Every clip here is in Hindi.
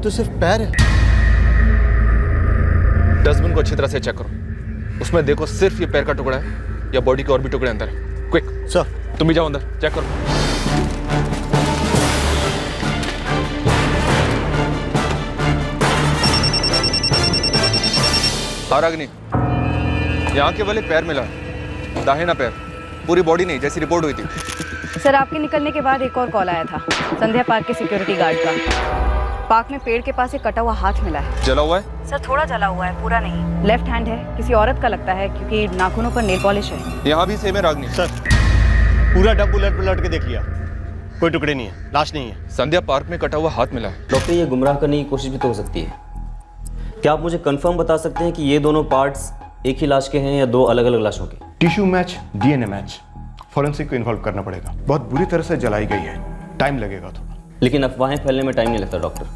तो सिर्फ पैर है। डस्टबिन को अच्छी तरह से चेक करो, उसमें देखो सिर्फ ये पैर का टुकड़ा है या बॉडी के और भी टुकड़े अंदर है। Quick sir. तुम भी जाओ अंदर चेक करो। रागिनी, यहाँ केवल एक पैर मिला है, दाहिना पैर, पूरी बॉडी नहीं जैसी रिपोर्ट हुई थी। सर आपके निकलने के बाद एक और कॉल आया था संध्या पार्क के सिक्योरिटी गार्ड का। पार्क में पेड़ के पास एक कटा हुआ हाथ मिला है। जला हुआ है? सर थोड़ा जला हुआ है, पूरा नहीं। लेफ्ट हैंड है, किसी औरत का लगता है क्योंकि नाखूनों पर नेल पॉलिश है। यहाँ भी सेम है रागिनी। सर पूरा डब्बू उलट के देख लिया, कोई टुकड़े नहीं है, लाश नहीं है। संध्या पार्क में कटा हुआ हाथ मिला है। डॉक्टर ये गुमराह करने की कोशिश भी तो हो सकती है। क्या आप मुझे कंफर्म बता सकते हैं कि ये दोनों पार्ट्स एक ही लाश के हैं या दो अलग अलग लाशों के? Tissue match, DNA match, forensic को इन्वॉल्व करना पड़ेगा। बहुत बुरी तरह से जलाई गई है, टाइम लगेगा थोड़ा। लेकिन अफवाहें फैलने में टाइम नहीं लगता डॉक्टर,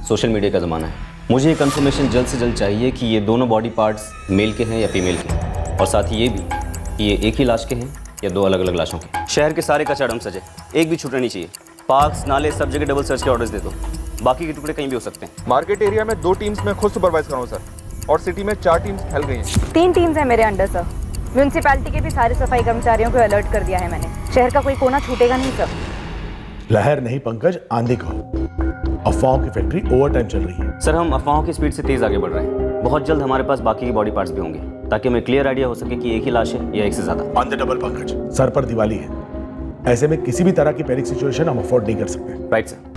सोशल मीडिया का ज़माना है। मुझे ये कंफर्मेशन जल्द से जल्द चाहिए कि ये दोनों बॉडी पार्ट्स मेल के हैं या फीमेल के हैं, और साथ ही ये भी कि ये एक ही लाश के हैं या दो अलग अलग लाशों के। शहर के सारे कचरा डंप सजे, एक भी छूटना नहीं चाहिए। पार्क्स, नाले, सब जगह डबल सर्च के ऑर्डर्स दे दो। बाकी के टुकड़े कहीं भी हो सकते हैं। मार्केट एरिया में 2 टीम्स में खुद सुपरवाइज कर रहा हूँ सर, और सिटी में 4 टीम्स फैल गई हैं। 3 टीम्स हैं मेरे अंडर सर। म्यूनसिपैलिटी के भी सारे सफाई कर्मचारियों को अलर्ट कर दिया है मैंने। शहर का कोई कोना छूटेगा नहीं सर। लहर नहीं पंकज, आंधी कहो। अफवाहों की फैक्ट्री ओवर टाइम चल रही है। सर हम अफवाहों की स्पीड से तेज आगे बढ़ रहे हैं। बहुत जल्द हमारे पास बाकी के बॉडी पार्ट्स भी होंगे, ताकि हमें क्लियर आइडिया हो सके कि एक ही लाश है या एक से ज्यादा। On the double Pankaj, sir पर दिवाली है, ऐसे में किसी भी तरह की पैनिक सिचुएशन हम अफोर्ड नहीं कर सकते। Right sir.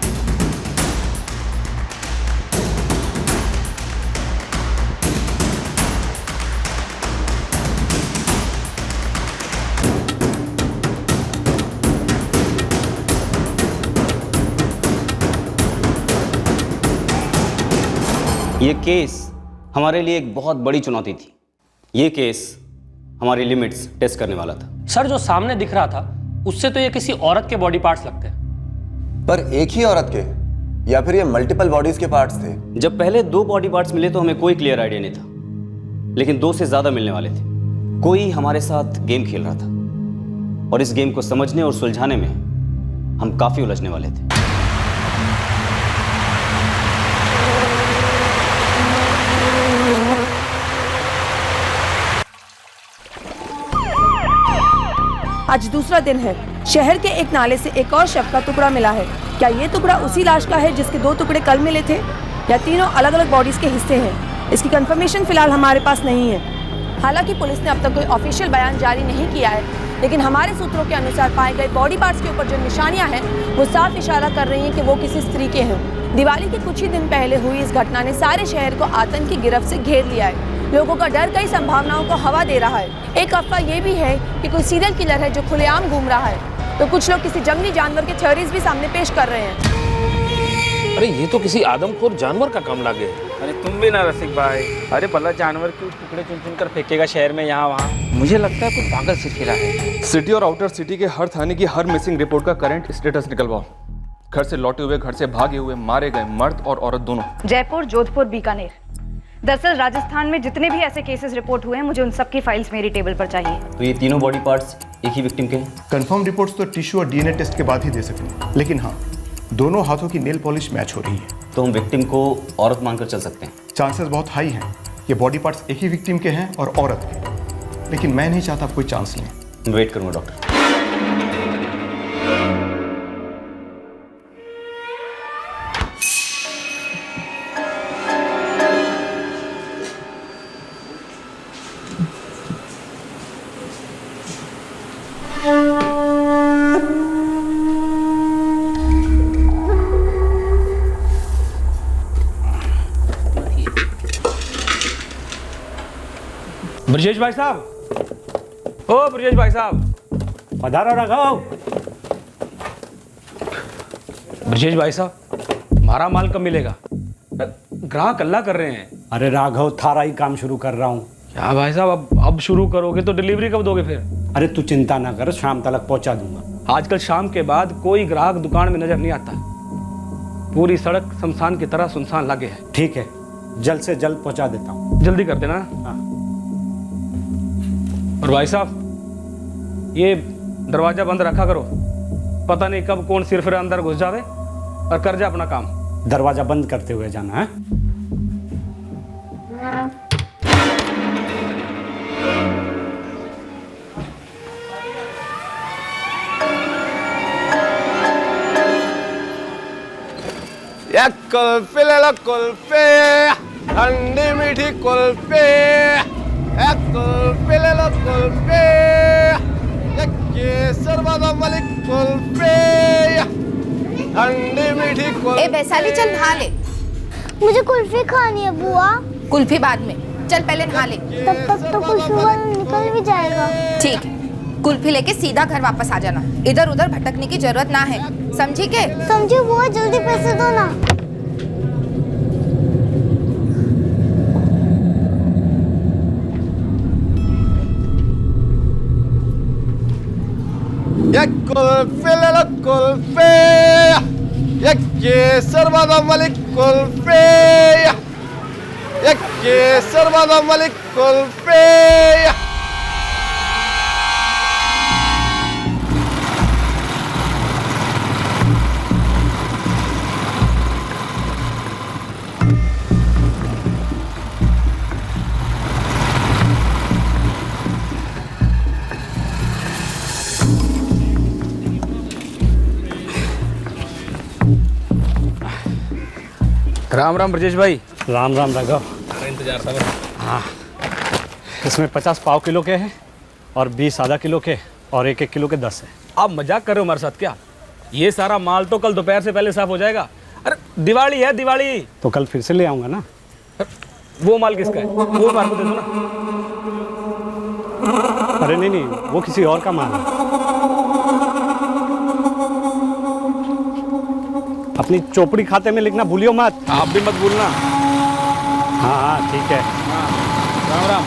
ये केस हमारे लिए एक बहुत बड़ी चुनौती थी। ये केस हमारी लिमिट्स टेस्ट करने वाला था। सर जो सामने दिख रहा था उससे तो ये किसी औरत के बॉडी पार्ट्स लगते हैं। पर एक ही औरत के या फिर ये मल्टीपल बॉडीज के पार्ट्स थे? जब पहले 2 बॉडी पार्ट्स मिले तो हमें कोई क्लियर आइडिया नहीं था, लेकिन 2 से ज्यादा मिलने वाले थे। कोई हमारे साथ गेम खेल रहा था, और इस गेम को समझने और सुलझाने में हम काफी उलझने वाले थे। आज दूसरा दिन है। शहर के एक नाले से एक और शव का टुकड़ा मिला है। क्या ये टुकड़ा उसी लाश का है जिसके 2 टुकड़े कल मिले थे, या तीनों अलग अलग बॉडीज के हिस्से हैं? इसकी कंफर्मेशन फिलहाल हमारे पास नहीं है। हालांकि पुलिस ने अब तक कोई ऑफिशियल बयान जारी नहीं किया है, लेकिन हमारे सूत्रों के अनुसार पाए गए बॉडी पार्ट्स के ऊपर जो निशानियां हैं वो साफ इशारा कर रही हैं कि वो किसी स्त्री के हैं। दिवाली के कुछ ही दिन पहले हुई इस घटना ने सारे शहर को आतंक की गिरफ्त से घेर लिया है। लोगों का डर कई संभावनाओं को हवा दे रहा है। एक अफवाह ये भी है कि कोई सीरियल किलर है जो खुलेआम घूम रहा है, तो कुछ लोग किसी जंगली जानवर के थ्योरीज भी सामने पेश कर रहे हैं। अरे ये तो किसी आदमखोर जानवर का काम लगे। अरे तुम भी ना रसिक भाई, अरे भला जानवर के टुकड़े चुन चुन कर फेंकेगा शहर में यहाँ वहाँ? मुझे लगता है कुछ पागल से फिरा है। सिटी और आउटर सिटी के हर थाने की हर मिसिंग रिपोर्ट का करंट स्टेटस निकलवाओ। घर से लौटे हुए, घर से भागे हुए, मारे गए मर्द और औरत दोनों। जयपुर, जोधपुर, बीकानेर। दरअसल राजस्थान में जितने भी ऐसे केसेस रिपोर्ट हुए हैं, मुझे उन सब की फाइल्स मेरी टेबल पर चाहिए। तो ये तीनों बॉडी पार्ट्स एक ही विक्टिम के हैं? कंफर्म रिपोर्ट्स तो टिश्यू और डीएनए टेस्ट के बाद ही दे सकेंगे, लेकिन हाँ, दोनों हाथों की नेल पॉलिश मैच हो रही है। तो हम विक्टिम को औरत मानकर चल सकते हैं? चांसेस बहुत हाई हैं। ये बॉडी पार्ट्स एक ही विक्टिम के हैं और औरत के, लेकिन मैं नहीं चाहता कोई चांस लें। वेट करूंगा डॉक्टर। ब्रजेश भाई साहब, ओ ब्रजेश भाई साहब, पधारो राघव। ब्रजेश भाई साहब, हमारा माल कब मिलेगा? ग्राहक अल्लाह कर रहे हैं। अरे राघव, थारा ही काम शुरू कर रहा हूँ। क्या भाई साहब, अब शुरू करोगे तो डिलीवरी कब दोगे फिर? अरे तू चिंता ना कर, शाम तक पहुंचा दूंगा। आजकल शाम के बाद कोई ग्राहक दुकान में नजर नहीं आता। पूरी सड़क शमशान की तरह सुनसान लगे है। ठीक है, जल्द से जल्द पहुंचा देता हूँ। जल्दी कर देना। हाँ। और भाई साहब, ये दरवाजा बंद रखा करो, पता नहीं कब कौन सिर फिर अंदर घुस जावे और कर जा अपना काम। दरवाजा बंद करते हुए जाना है। एक कुल्फी ले लो कुल्फी, ठंडी मीठी कुल्फी। एक कुल्फी ले लो कुल्फी, एक केसर बादाम वाली कुल्फी, ठंडी मीठी कुल्फी। ए वैशाली चल नहा ले। मुझे कुल्फी खानी है बुआ। कुल्फी बाद में, चल पहले नहा ले। तब तक तो कुल्फी वाला निकल भी जाएगा। ठीक है, कुल्फी लेके सीधा घर वापस आ जाना, इधर उधर भटकने की जरूरत ना है, समझी के? समझी बुआ, जल्दी पैसे दो ना। एक कुल्फी ले लो कुल्फी, एक केसर बादाम वाली कुल्फी, एक केसर बादाम वाली कुल्फी। राम राम ब्रजेश भाई। राम राम राघव। इंतजार था। हाँ, इसमें 50 पाव किलो के हैं और 20 आधा किलो के और 1-1 किलो के 10 है। आप मजाक कर रहे हो हमारे साथ क्या? ये सारा माल तो कल दोपहर से पहले साफ हो जाएगा। अरे दिवाली है दिवाली। तो कल फिर से ले आऊँगा ना। वो माल किसका है? वो हमारे को दे दो ना। अरे नहीं, वो किसी और का माल है। अपनी चोपड़ी खाते में लिखना भूलियो मत। आप भी मत भूलना। हाँ ठीक है। राम राम।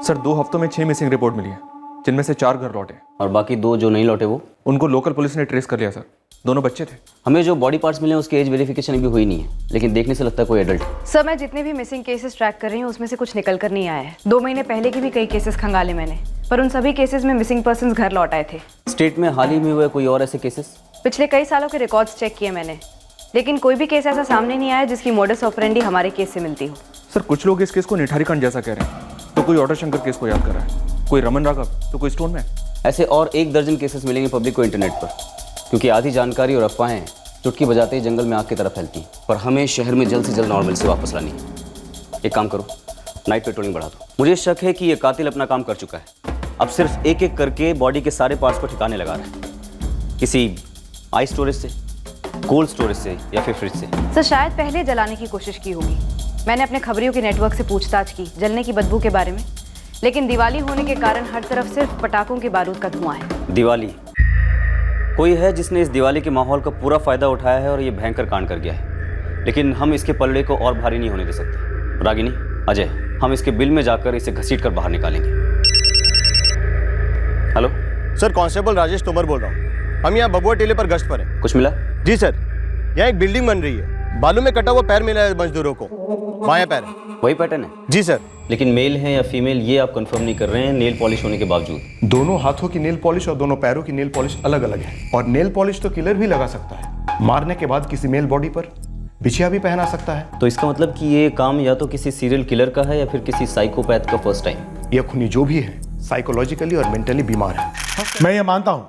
सर 2 हफ्तों में 6 मिसिंग रिपोर्ट मिली है, जिनमें से 4 घर लौटे और बाकी 2 जो नहीं लौटे वो? उनको लोकल पुलिस ने ट्रेस कर लिया सर। दोनों बच्चे थे। हमें जो बॉडी पार्ट्स मिले हैं उसकी एज वेरिफिकेशन अभी हुई नहीं है, लेकिन देखने से लगता है कोई एडल्ट। सर मैं जितने भी मिसिंग केसेस ट्रैक कर रही हूँ उसमें से कुछ निकल कर नहीं आया है। 2 महीने पहले के भी कई केसेस खंगाले मैंने, पर उन सभी केसेस में मिसिंग पर्सन्स घर लौट आए थे। स्टेट में हाल ही में हुए कोई और ऐसे केसेस? पिछले कई सालों के रिकॉर्ड्स चेक किए मैंने, लेकिन कोई भी केस ऐसा सामने नहीं आया जिसकी मोडस ऑपरेंडी हमारे केस से मिलती हो। सर कुछ लोग इस केस को निठारी कांड जैसा कह रहे हैं, तो कोई ऑटो शंकर केस को याद कर रहा है, कोई रमन राघव, तो कोई स्टोन मैन। ऐसे और 1 दर्जन केसेस मिलेंगे पब्लिक को इंटरनेट पर, क्योंकि आधी जानकारी और अफवाहें चुटकी बजाते ही जंगल में आग की तरह फैलती हैं। पर हमें शहर में जल्द से जल्द नॉर्मल से वापस लानी है। एक काम करो, नाइट पेट्रोलिंग बढ़ा दो। मुझे शक है कि ये कातिल अपना काम कर चुका है, अब सिर्फ एक एक करके बॉडी के सारे पार्ट्स को ठिकाने लगा रहा है, किसी आइस स्टोरेज से, कोल्ड स्टोरेज से या फिर फ्रिज से। सर शायद पहले जलाने की कोशिश की होगी। मैंने अपने खबरियों के नेटवर्क से पूछताछ की जलने की बदबू के बारे में, लेकिन दिवाली होने के कारण हर तरफ सिर्फ पटाखों के बारूद का धुआं है। दिवाली, कोई है जिसने इस दिवाली के माहौल का पूरा फायदा उठाया है और ये भयंकर कांड कर गया है, लेकिन हम इसके पलड़े को और भारी नहीं होने दे सकते। रागिनी, अजय, हम इसके बिल में जाकर इसे घसीट कर बाहर निकालेंगे। Hello sir, constable Rajesh Tomar बोल रहा हूँ। हम यहाँ बबुआ टीले पर गश्त पर हैं। कुछ मिला? जी सर, यहाँ एक बिल्डिंग बन रही है, बालू में कटा हुआ पैर मिला है मजदूरों को, बायां पैर है। वही पैटर्न है? जी सर। लेकिन मेल है या फीमेल ये आप कंफर्म नहीं कर रहे हैं, नेल पॉलिश होने के बावजूद। दोनों हाथों की नेल पॉलिश और दोनों पैरों की नेल पॉलिश अलग अलग है, और नेल पॉलिश तो किलर भी लगा सकता है। मारने के बाद किसी मेल बॉडी पर बिछिया भी पहना सकता है। तो इसका मतलब कि ये काम या तो किसी सीरियल किलर का है या फिर किसी साइकोपैथ का फर्स्ट टाइम। यह खूनी जो भी है साइकोलॉजिकली और मेंटली बीमार है। मैं ये मानता हूँ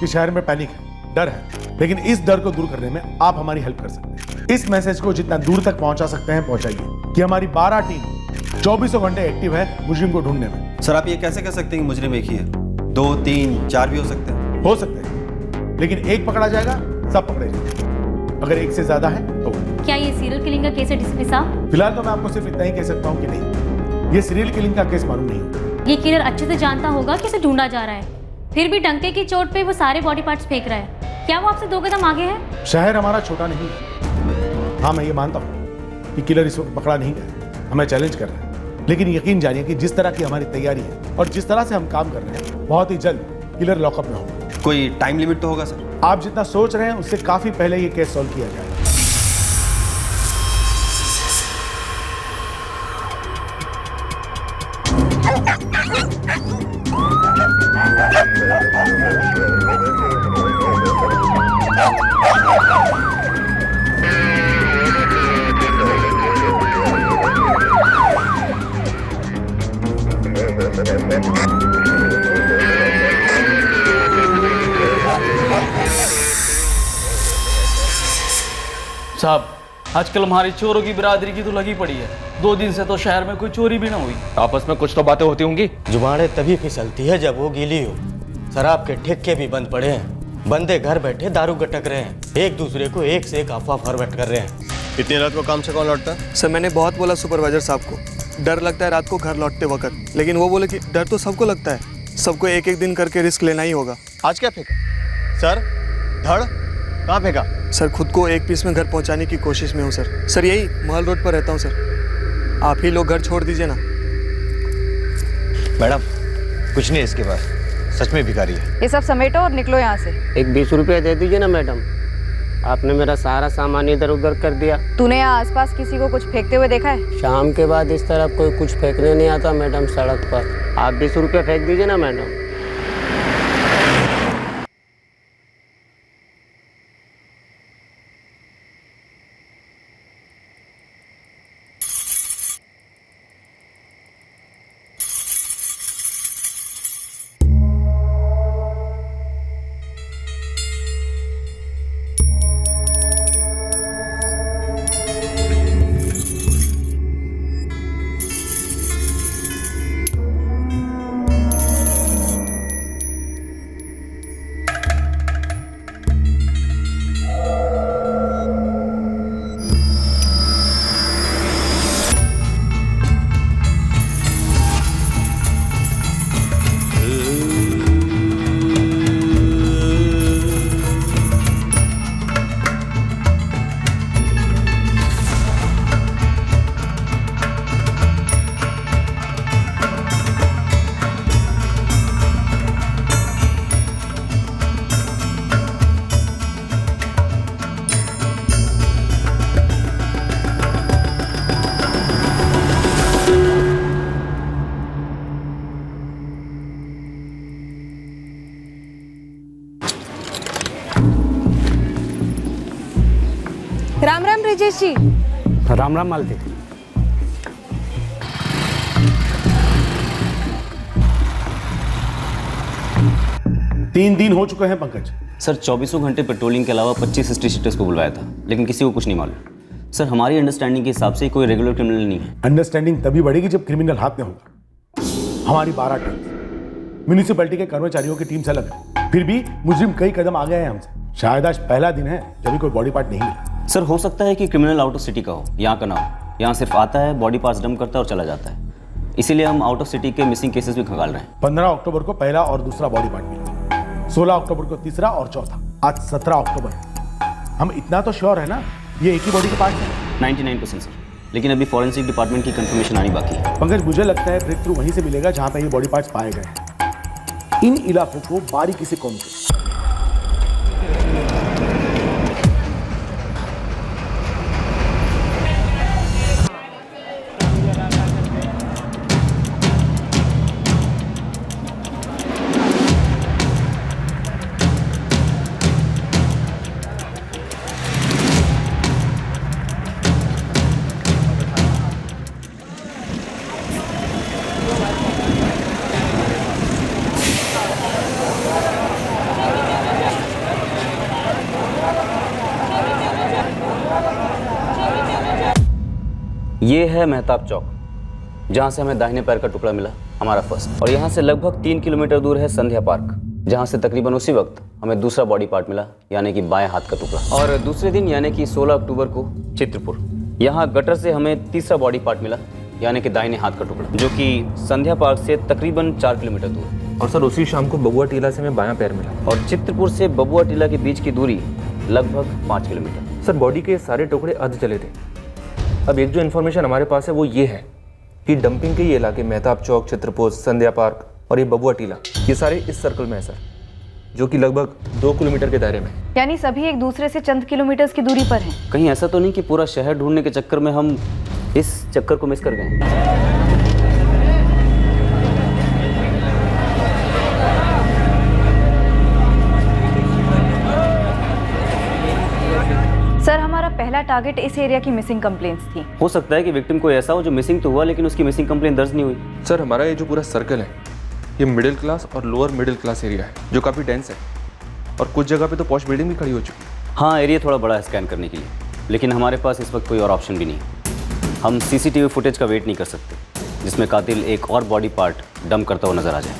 कि शहर में पैनिक है, डर है, लेकिन इस डर को दूर करने में आप हमारी हेल्प कर सकते हैं। इस मैसेज को जितना दूर तक पहुंचा सकते हैं पहुंचाइए कि हमारी 12 टीम 24 घंटे एक्टिव है मुजरिम को ढूंढने में। सर आप ये कैसे कह सकते हैं कि मुजरिम एक ही है? 2, 3, 4 भी हो सकते हैं। हो सकते हैं, लेकिन एक पकड़ा जाएगा, सब पकड़े जाएंगे। अगर एक से ज्यादा है तो क्या ये सीरियल किलिंग का केस है डीसीपी साहब? फिलहाल तो मैं आपको सिर्फ इतना ही कह सकता हूँ कि नहीं, ये सीरियल किलिंग का केस मालूम नहीं। ये किलर अच्छे से जानता होगा कि इसे ढूंढा जा रहा है, फिर भी डंके की चोट पे वो सारे बॉडी पार्ट्स फेंक रहा है। क्या वो आपसे 2 कदम आगे है? शहर हमारा छोटा नहीं है। हाँ मैं ये मानता हूँ कि किलर इस वक्त पकड़ा नहीं गया, हमें चैलेंज कर रहा है, लेकिन यकीन जानिए कि जिस तरह की हमारी तैयारी है और जिस तरह से हम काम कर रहे हैं, बहुत ही जल्द किलर लॉकअप में होगा। कोई टाइम लिमिट तो होगा सर? आप जितना सोच रहे हैं उससे काफी पहले ये केस सॉल्व किया जाएगा। साहब, आजकल हमारी चोरों की बिरादरी की तो लगी पड़ी है। 2 दिन से तो शहर में कोई चोरी भी ना हुई। आपस में कुछ तो बातें होती होंगी। जुबानें तभी फिसलती है जब वो गीली हो। शराब के ठेके भी बंद पड़े हैं, बंदे घर बैठे दारू गटक रहे हैं, एक दूसरे को एक से एक अफवाह फॉरवर्ड कर रहे हैं। इतनी रात को काम से कौन लौटता? सर मैंने बहुत बोला सुपरवाइजर साहब को, डर लगता है रात को घर लौटते वक्त, लेकिन वो बोले कि डर तो सबको लगता है, सबको एक एक दिन करके रिस्क लेना ही होगा। आज क्या फेंका? सर धड़ कहाँ फेंका? सर खुद को एक पीस में घर पहुंचाने की कोशिश में हूँ सर। सर यही महल रोड पर रहता हूँ सर, आप ही लोग घर छोड़ दीजिए ना। मैडम कुछ नहीं इसके पास, सच में भिखारी है। ये सब समेटो और निकलो यहाँ से। एक 20 रुपये दे दीजिए ना मैडम, आपने मेरा सारा सामान इधर उधर कर दिया। तूने यहाँ आसपास किसी को कुछ फेंकते हुए देखा है? शाम के बाद इस तरफ कोई कुछ फेंकने नहीं आता मैडम सड़क पर। आप 20 रुपये फेंक दीजिए ना मैडम। राम राम ब्रिजेश जी। राम राम मालती। तीन दिन हो चुके हैं पंकज। सर 24 घंटे पेट्रोलिंग के अलावा 25 स्ट्रीट शीटर्स को बुलवाया था, लेकिन किसी को कुछ नहीं मालूम। सर हमारी अंडरस्टैंडिंग के हिसाब से कोई रेगुलर क्रिमिनल नहीं है। अंडरस्टैंडिंग तभी बढ़ेगी जब क्रिमिनल हाथ में होगा। हमारी 12 टीम म्यूनिसिपैलिटी के कर्मचारियों की टीम से अलग है, फिर भी मुजरिम कई कदम आ गए हैं हमसे। शायद आज पहला दिन है जब भी कोई बॉडी पार्ट नहीं मिला। सर हो सकता है कि क्रिमिनल आउट ऑफ सिटी का हो, यहाँ का ना हो। यहाँ सिर्फ आता है, बॉडी पार्ट्स डंप करता है और चला जाता है। इसीलिए हम आउट ऑफ सिटी के मिसिंग केसेस भी खंगाल रहे हैं। 15 अक्टूबर को पहला और दूसरा बॉडी पार्ट मिला, 16 अक्टूबर को तीसरा और चौथा, आज 17 अक्टूबर। हम इतना तो श्योर है ना ये एक ही बॉडी के पार्ट है? 99% सर, लेकिन अभी फॉरेंसिक डिपार्टमेंट की कंफर्मेशन आनी बाकी है। पंकज मुझे लगता है ब्रेक थ्रू वहीं से मिलेगा जहां पे ये बॉडी पार्ट्स पाए गए हैं। इन इलाकों को बारीकी से कौन करे। ये है मेहताब चौक, जहाँ से हमें दाहिने पैर का टुकड़ा मिला, हमारा फर्स्ट। और यहाँ से लगभग 3 किलोमीटर दूर है संध्या पार्क, जहाँ से तकरीबन उसी वक्त हमें दूसरा बॉडी पार्ट मिला, यानी कि बाएं हाथ का टुकड़ा। और दूसरे दिन यानी कि 16 अक्टूबर को चित्रपुर, यहाँ गटर से हमें तीसरा बॉडी पार्ट मिला, यानी कि दाहिने हाथ का टुकड़ा, जो कि संध्या पार्क से तकरीबन 4 किलोमीटर दूर। और सर उसी शाम को बबुआ टीला से हमें बायां पैर मिला। और चित्रपुर से बबुआ टीला के बीच की दूरी लगभग 5 किलोमीटर। सर बॉडी के सारे टुकड़े अर्ध जले थे। अब एक जो इन्फॉर्मेशन हमारे पास है वो ये है कि डंपिंग के ये इलाके मेहताब चौक, चित्रपुर, संध्या पार्क और ये बबुआ टीला, ये सारे इस सर्कल में है सर, जो कि लगभग 2 किलोमीटर के दायरे में। यानी सभी एक दूसरे से चंद किलोमीटर की दूरी पर हैं। कहीं ऐसा तो नहीं कि पूरा शहर ढूंढने के चक्कर में हम इस चक्कर को मिस कर गए? सर हमारा पहला पहला टारगेट इस एरिया की मिसिंग कंप्लेंट्स थी। हो सकता है कि विक्टिम कोई ऐसा हो जो मिसिंग तो हुआ लेकिन उसकी मिसिंग कंप्लेंट दर्ज नहीं हुई। सर हमारा ये जो पूरा सर्कल है ये मिडिल क्लास और लोअर मिडिल क्लास एरिया है जो काफ़ी डेंस है और कुछ जगह पे तो पॉश बिल्डिंग भी खड़ी हो चुकी है। हाँ, एरिया थोड़ा बड़ा है स्कैन करने के लिए, लेकिन हमारे पास इस वक्त कोई और ऑप्शन भी नहीं है। हम सीसीटीवी फुटेज का वेट नहीं कर सकते जिसमें कातिल एक और बॉडी पार्ट डंप करता हुआ नजर आ जाए।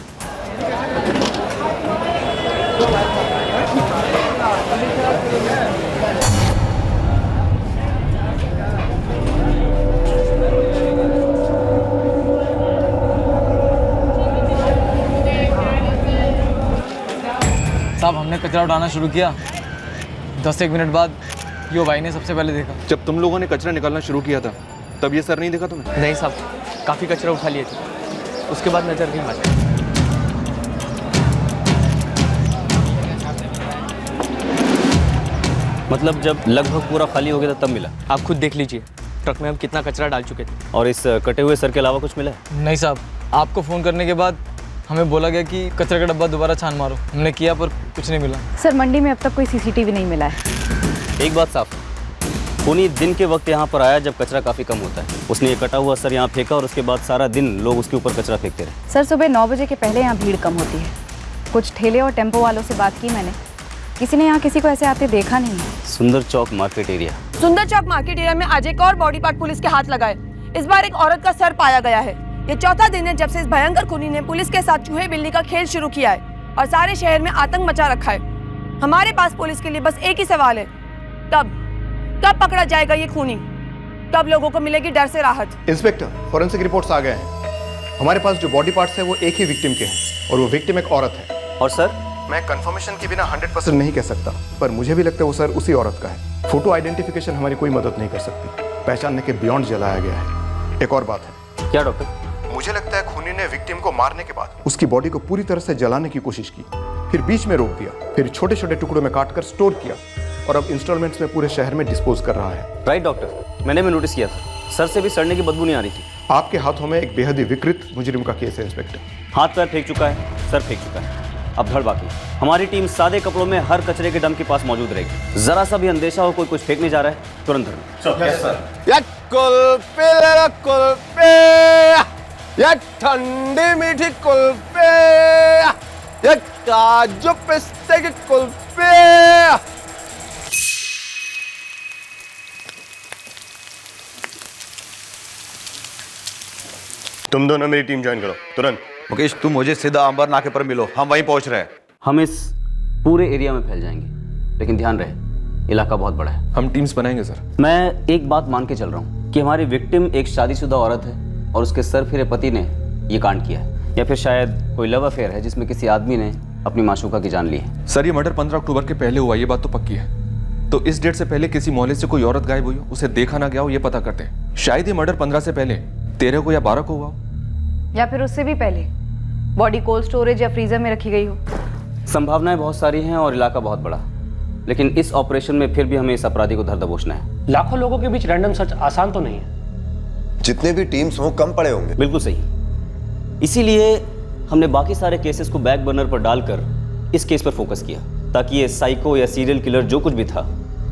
साहब हमने कचरा उठाना शुरू किया, 10-1 मिनट बाद यो भाई ने सबसे पहले देखा। जब तुम लोगों ने कचरा निकालना शुरू किया था तब ये सर नहीं देखा तुमने? नहीं साहब, काफ़ी कचरा उठा लिए थे, उसके बाद नजर नहीं आया। मतलब जब लगभग पूरा खाली हो गया था तब मिला? आप खुद देख लीजिए ट्रक में हम कितना कचरा डाल चुके थे। और इस कटे हुए सर के अलावा कुछ मिला है? नहीं साहब, आपको फ़ोन करने के बाद हमें बोला गया कि कचरे का डब्बा दोबारा छान मारो। हमने किया पर कुछ नहीं मिला। सर मंडी में अब तक कोई सीसीटीवी नहीं मिला है। एक बात साफ, खूनी दिन के वक्त यहाँ पर आया जब कचरा काफ़ी कम होता है। उसने ये कटा हुआ सर यहाँ फेंका और उसके बाद सारा दिन लोग उसके ऊपर कचरा फेंकते रहे। सर सुबह 9 बजे के पहले यहाँ भीड़ कम होती है। कुछ ठेले और टेम्पो वालों से बात की मैंने, किसी ने यहाँ किसी को ऐसे आते देखा नहीं है। सुंदर चौक मार्केट एरिया। सुंदर चौक मार्केट एरिया में आज एक और बॉडी पार्ट पुलिस के हाथ लगा है। इस बार एक औरत का सर पाया गया है। ये चौथा दिन है जब से इस भयंकर खूनी ने पुलिस के साथ चूहे बिल्ली का खेल शुरू किया है और सारे शहर में आतंक मचा रखा है। हमारे पास पुलिस के लिए बस एक ही सवाल है, कब पकड़ा जाएगा ये खूनी? कब लोगों को मिलेगी डर से राहत? इंस्पेक्टर, फॉरेंसिक रिपोर्ट्स आ गए हैं। हमारे पास जो बॉडी पार्ट्स है वो एक ही विक्टिम के हैं और वो विक्टिम एक औरत है। और सर? मैं कंफर्मेशन के बिना 100% नहीं कह सकता, पर मुझे भी लगता है वो सर उसी औरत का है। फोटो आइडेंटिफिकेशन हमारी कोई मदद नहीं कर सकती, पहचानने के बियॉन्ड जलाया गया है। एक और बात है। क्या डॉक्टर? मुझे लगता है खूनी ने विक्टिम को मारने के बाद उसकी बॉडी को पूरी तरह से जलाने की कोशिश की, फिर बीच में रोक दिया, फिर छोटे छोटे टुकड़ों में काटकर स्टोर किया और अब इंस्टॉलमेंट्स में पूरे शहर में डिस्पोज कर रहा है। राइट डॉक्टर, मैंने भी नोटिस किया था। सर से भी सड़ने की बदबू नहीं आ रही थी। आपके हाथों में एक बेहद ही विकृत मुजरिम का केस है इंस्पेक्टर। हाथ पैर फेंक चुका है, सर फेंक चुका है, अब धड़ बाकी। हमारी टीम सादे कपड़ों में हर कचरे के डंप के पास मौजूद रहेगी। जरा सा भी अंदेशा हो कोई कुछ फेंकने जा रहा है तुरंत ये ठंडी मीठी कुल्फी, ये काजू पिस्ते की कुल्फी। तुम दोनों मेरी टीम ज्वाइन करो तुरंत। मुकेश, तुम मुझे सीधा अंबर नाके पर मिलो, हम वहीं पहुंच रहे हैं। हम इस पूरे एरिया में फैल जाएंगे, लेकिन ध्यान रहे इलाका बहुत बड़ा है। हम टीम्स बनाएंगे सर। मैं एक बात मान के चल रहा हूँ कि हमारी विक्टिम एक शादीशुदा औरत है और उसके सर फिरे पति ने ये कांड किया है, या फिर शायद कोई लव अफेयर है जिसमें किसी आदमी ने अपनी माशूका की जान ली है। सर ये मर्डर 15 अक्टूबर के पहले हुआ, ये बात तो पक्की है। तो इस डेट से पहले किसी मोहल्ले से कोई औरत गायब हुई हो, उसे देखा ना गया हो, ये पता करते हैं। शायद ये मर्डर 15 से पहले 13 को या 12 को हुआ हो, या फिर उससे भी पहले बॉडी कोल्ड स्टोरेज या फ्रीजर में रखी गई हो। संभावनाएं बहुत सारी हैं और इलाका बहुत बड़ा, लेकिन इस ऑपरेशन में फिर भी हमें इस अपराधी को धर दबोचना है। लाखों लोगों के बीच रैंडम सर्च आसान तो नहीं है। जितने भी टीम्स हों कम पड़े होंगे। बिल्कुल सही, इसीलिए हमने बाकी सारे केसेस को बैक बर्नर पर डालकर इस केस पर फोकस किया, ताकि ये साइको या सीरियल किलर जो कुछ भी था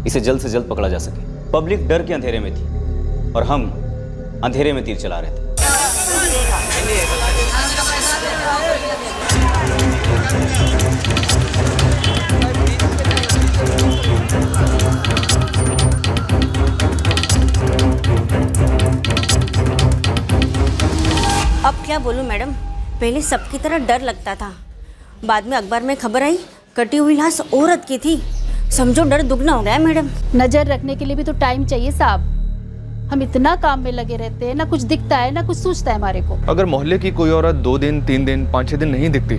इसे जल्द से जल्द पकड़ा जा सके। पब्लिक डर के अंधेरे में थी और हम अंधेरे में तीर चला रहे थे। अब क्या बोलूं मैडम, पहले सबकी तरह डर लगता था, बाद में अखबार में खबर आई कटी हुई लाश औरत की थी, समझो डर दुगना हो गया मैडम। नजर रखने के लिए भी तो टाइम चाहिए साहब। हम इतना काम में लगे रहते हैं, ना कुछ दिखता है ना कुछ सूझता है हमारे को। अगर मोहल्ले की कोई औरत 2 दिन 3 दिन 5-6 दिन नहीं दिखती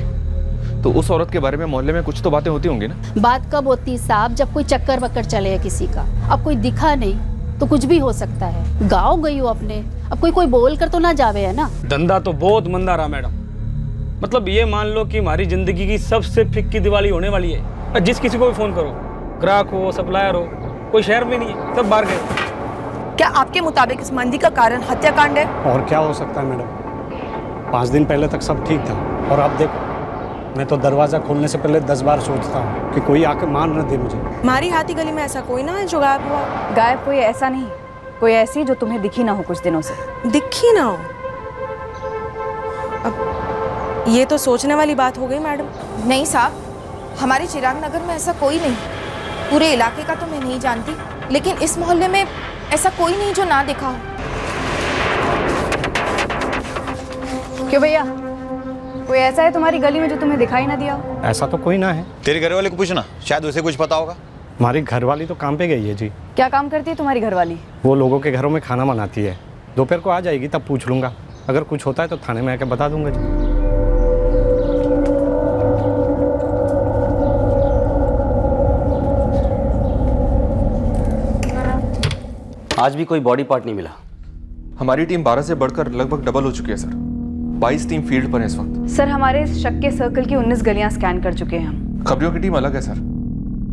तो उस औरत के बारे में मोहल्ले में कुछ तो बातें होती होंगी ना। बात कब होती है साहब, जब कोई चक्कर वक्कर चले है किसी का। अब कोई दिखा नहीं तो कुछ भी हो सकता है। गाँव गई हो अपने, अब कोई बोल कर तो ना जावे, है ना। धंधा तो बहुत मंदा रहा मैडम, मतलब ये मान लो कि हमारी जिंदगी की सबसे फिक्की दिवाली होने वाली है। जिस किसी को भी फोन करो, ग्राहक हो सप्लायर हो, कोई शहर में नहीं है, सब बाहर गए। क्या आपके मुताबिक इस मंदी का कारण हत्याकांड है? और क्या हो सकता है मैडम, 5 दिन पहले तक सब ठीक था और आप देखो मैं तो दरवाज़ा खोलने से पहले 10 बार सोचता हूँ कि कोई आके मार न दे मुझे। हमारी हाथी गली में ऐसा कोई ना है जो गायब हुआ। गायब कोई ऐसा नहीं, कोई ऐसी जो तुम्हें दिखी ना हो कुछ दिनों से। दिखी ना हो? अब ये तो सोचने वाली बात हो गई मैडम। नहीं साहब, हमारे चिराग नगर में ऐसा कोई नहीं। पूरे इलाके का तो मैं नहीं जानती, लेकिन इस मोहल्ले में ऐसा कोई नहीं जो ना देखा हो। क्यों भैया, कोई ऐसा है तुम्हारी गली में जो तुम्हें दिखाई ना दिया हो? ऐसा तो कोई ना है। तेरे घर वाले को पूछना, शायद उसे कुछ पता होगा। हमारी घरवाली तो काम पे गई है जी। क्या काम करती है तुम्हारी घरवाली? वो लोगों के घरों में खाना बनाती है। दोपहर को आ जाएगी, तब पूछ लूँगा। अगर कुछ होता है तो थाने में आकर बता दूंगा जी। आज भी कोई बॉडी पार्ट नहीं मिला। हमारी टीम 12 से बढ़कर लगभग डबल हो चुकी है सर। 22 टीम फील्ड पर है इस वक्त। सर, हमारे इस शक के सर्कल की 19 गलियां स्कैन कर चुके हैं हम। खबरियों की टीम अलग है सर।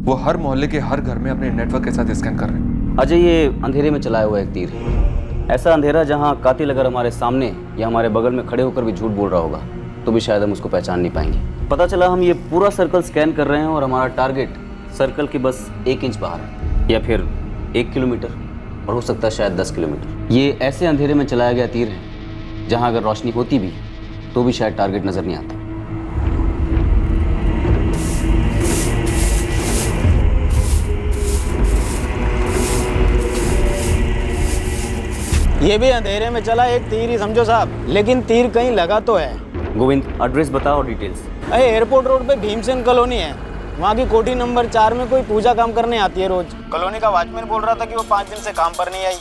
वो हर मोहल्ले के हर घर में अपने नेटवर्क के साथ स्कैन कर रहे हैं। अजय, ये अंधेरे में चलाया हुआ एक तीर है। ऐसा अंधेरा जहां कातिल अगर हमारे सामने या हमारे बगल में खड़े होकर भी झूठ बोल रहा होगा तो भी शायद हम उसको पहचान नहीं पाएंगे। पता चला हम ये पूरा सर्कल स्कैन कर रहे हैं और हमारा टारगेट सर्कल के बस 1 इंच बाहर है, या फिर 1 किलोमीटर, और हो सकता है शायद 10 किलोमीटर। ये ऐसे अंधेरे में चलाया गया तीर है जहां अगर रोशनी होती भी तो भी शायद टारगेट नजर नहीं आता। ये भी अंधेरे में चला एक तीर ही समझो साहब, लेकिन तीर कहीं लगा तो है। गोविंद, एड्रेस बताओ, डिटेल्स। अरे एयरपोर्ट रोड पे भीमसेन कॉलोनी है, वहाँ की कोठी नंबर 4 में कोई पूजा काम करने आती है रोज। कॉलोनी का वॉचमैन बोल रहा था कि वो 5 दिन से काम पर नहीं आई।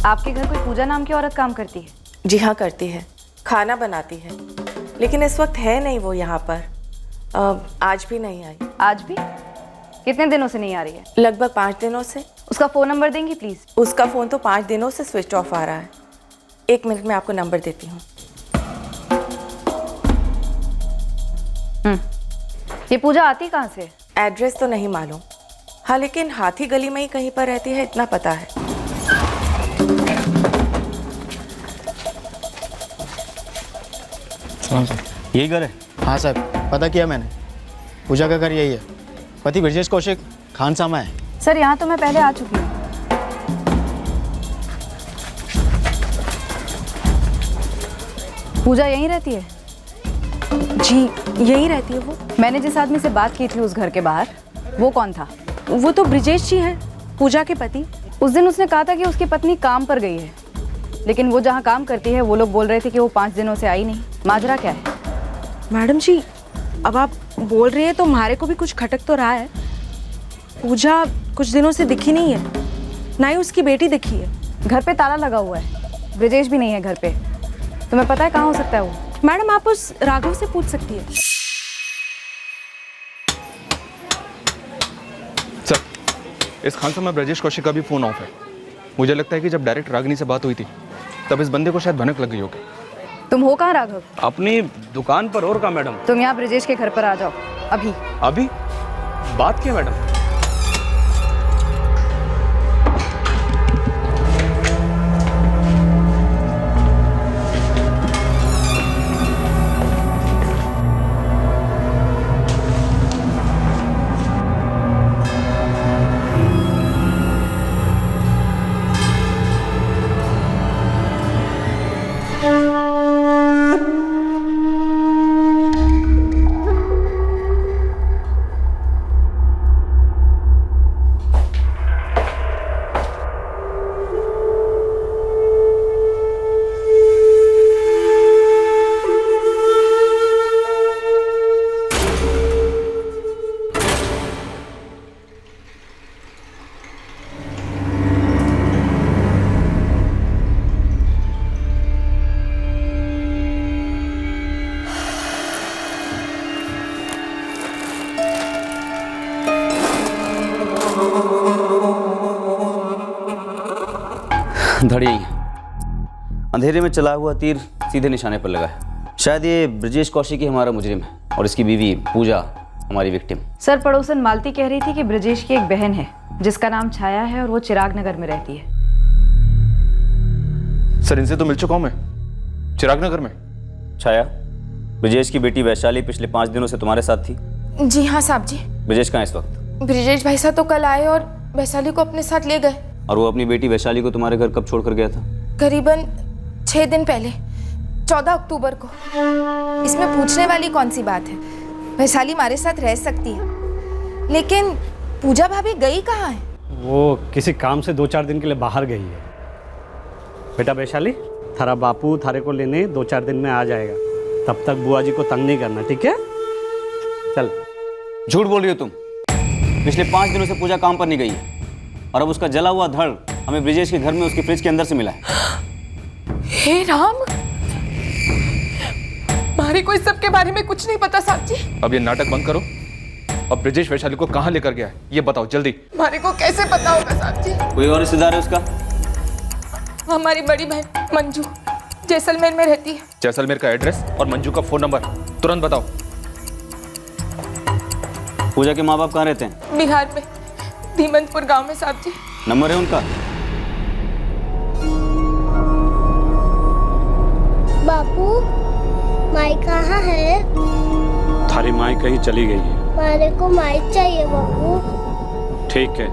आपके घर कोई पूजा नाम की औरत काम करती है? जी हाँ, करती है, खाना बनाती है, लेकिन इस वक्त है नहीं वो यहाँ पर। आज भी नहीं आई। आज भी? कितने दिनों से नहीं आ रही है? लगभग 5 दिनों से। उसका फ़ोन नंबर देंगी प्लीज़? उसका फ़ोन तो 5 दिनों से स्विच ऑफ आ रहा है। 1 मिनट में आपको नंबर देती हूँ। ये पूजा आती कहाँ से? एड्रेस तो नहीं मालूम, हाँ, लेकिन हाथी गली में ही कहीं पर रहती है, इतना पता है। यही घर है? हाँ साहब, पता किया मैंने, पूजा का घर यही है। पति ब्रजेश कौशिक, खान सामा है। सर, यहाँ तो मैं पहले आ चुकी हूँ। पूजा यहीं रहती है? जी, यहीं रहती है वो। मैंने जिस आदमी से बात की थी उस घर के बाहर, वो कौन था? वो तो ब्रजेश जी है, पूजा के पति। उस दिन उसने कहा था कि उसकी पत्नी काम पर गई है, लेकिन वो जहाँ काम करती है वो लोग बोल रहे थे कि वो 5 दिनों से आई नहीं। माजरा क्या है? मैडम जी, अब आप बोल रही हैं तो हमारे को भी कुछ खटक तो रहा है। पूजा कुछ दिनों से दिखी नहीं है, ना ही उसकी बेटी दिखी है। घर पे ताला लगा हुआ है, ब्रजेश भी नहीं है घर पे। तुम्हें पता है कहाँ हो सकता है वो? मैडम, आप उस राघव से पूछ सकती है। सर, इस खान सामा ब्रजेश कौशिक का भी फ़ोन ऑफ है। मुझे लगता है कि जब डायरेक्ट रागिनी से बात हुई थी तब इस बंदे को शायद भनक लग गई होगी। तुम हो कहाँ राघव? अपनी दुकान पर। और कहाँ मैडम? तुम यहाँ ब्रजेश के घर पर आ जाओ अभी। अभी? बात क्या मैडम? धड़ यही है। अंधेरे में चला हुआ तीर सीधे निशाने पर लगा है। शायद ये ब्रजेश कौशिक ही हमारा मुजरिम है और इसकी बीवी पूजा हमारी विक्टिम। सर, पड़ोसन मालती कह रही थी कि ब्रजेश की एक बहन है जिसका नाम छाया है और वो चिराग नगर में रहती है। सर, इनसे तो मिल चुका हूं मैं, चिराग नगर में। छाया, ब्रिजेश की बेटी वैशाली पिछले 5 दिनों से तुम्हारे साथ थी? जी हाँ साहब जी। ब्रिजेश कहाँ है इस वक्त? ब्रिजेश भाई साहब तो कल आए और वैशाली को अपने साथ ले गए। और वो अपनी बेटी वैशाली को तुम्हारे घर कब छोड़कर गया था? करीबन 6 दिन पहले, 14 अक्टूबर को। इसमें पूछने वाली कौन सी बात है? वैशाली हमारे साथ रह सकती है, लेकिन पूजा भाभी गई कहाँ है? वो किसी काम से 2-4 दिन के लिए बाहर गई है। बेटा वैशाली, थारा बापू थारे को लेने 2-4 दिन में आ जाएगा। तब तक बुआ जी को तंग नहीं करना, ठीक है? चल। झूठ बोल रही हो तुम। पिछले 5 दिनों से पूजा काम पर नहीं गई है और अब उसका जला हुआ धड़ हमें ब्रिजेश के घर में उसके फ्रिज के अंदर से मिला है। हे राम, हमारे को इस सब के बारे में कुछ नहीं पता साहब जी। अब ये नाटक बंद करो। अब ब्रिजेश वैशाली को कहाँ लेकर गया है ये बताओ जल्दी। हमारे को कैसे पता होगा साहब जी? कोई और रिश्तेदार है उसका? हमारी बड़ी बहन मंजू जैसलमेर में रहती है। जैसलमेर का एड्रेस और मंजू का फोन नंबर तुरंत बताओ। पूजा के माँ बाप कहाँ रहते हैं? बिहार में धीमंतपुर गांव में साहब जी। नंबर है उनका? बापू, माई कहाँ है? थारी माई कहीं चली गई है। मारे को माई चाहिए बापू। ठीक है,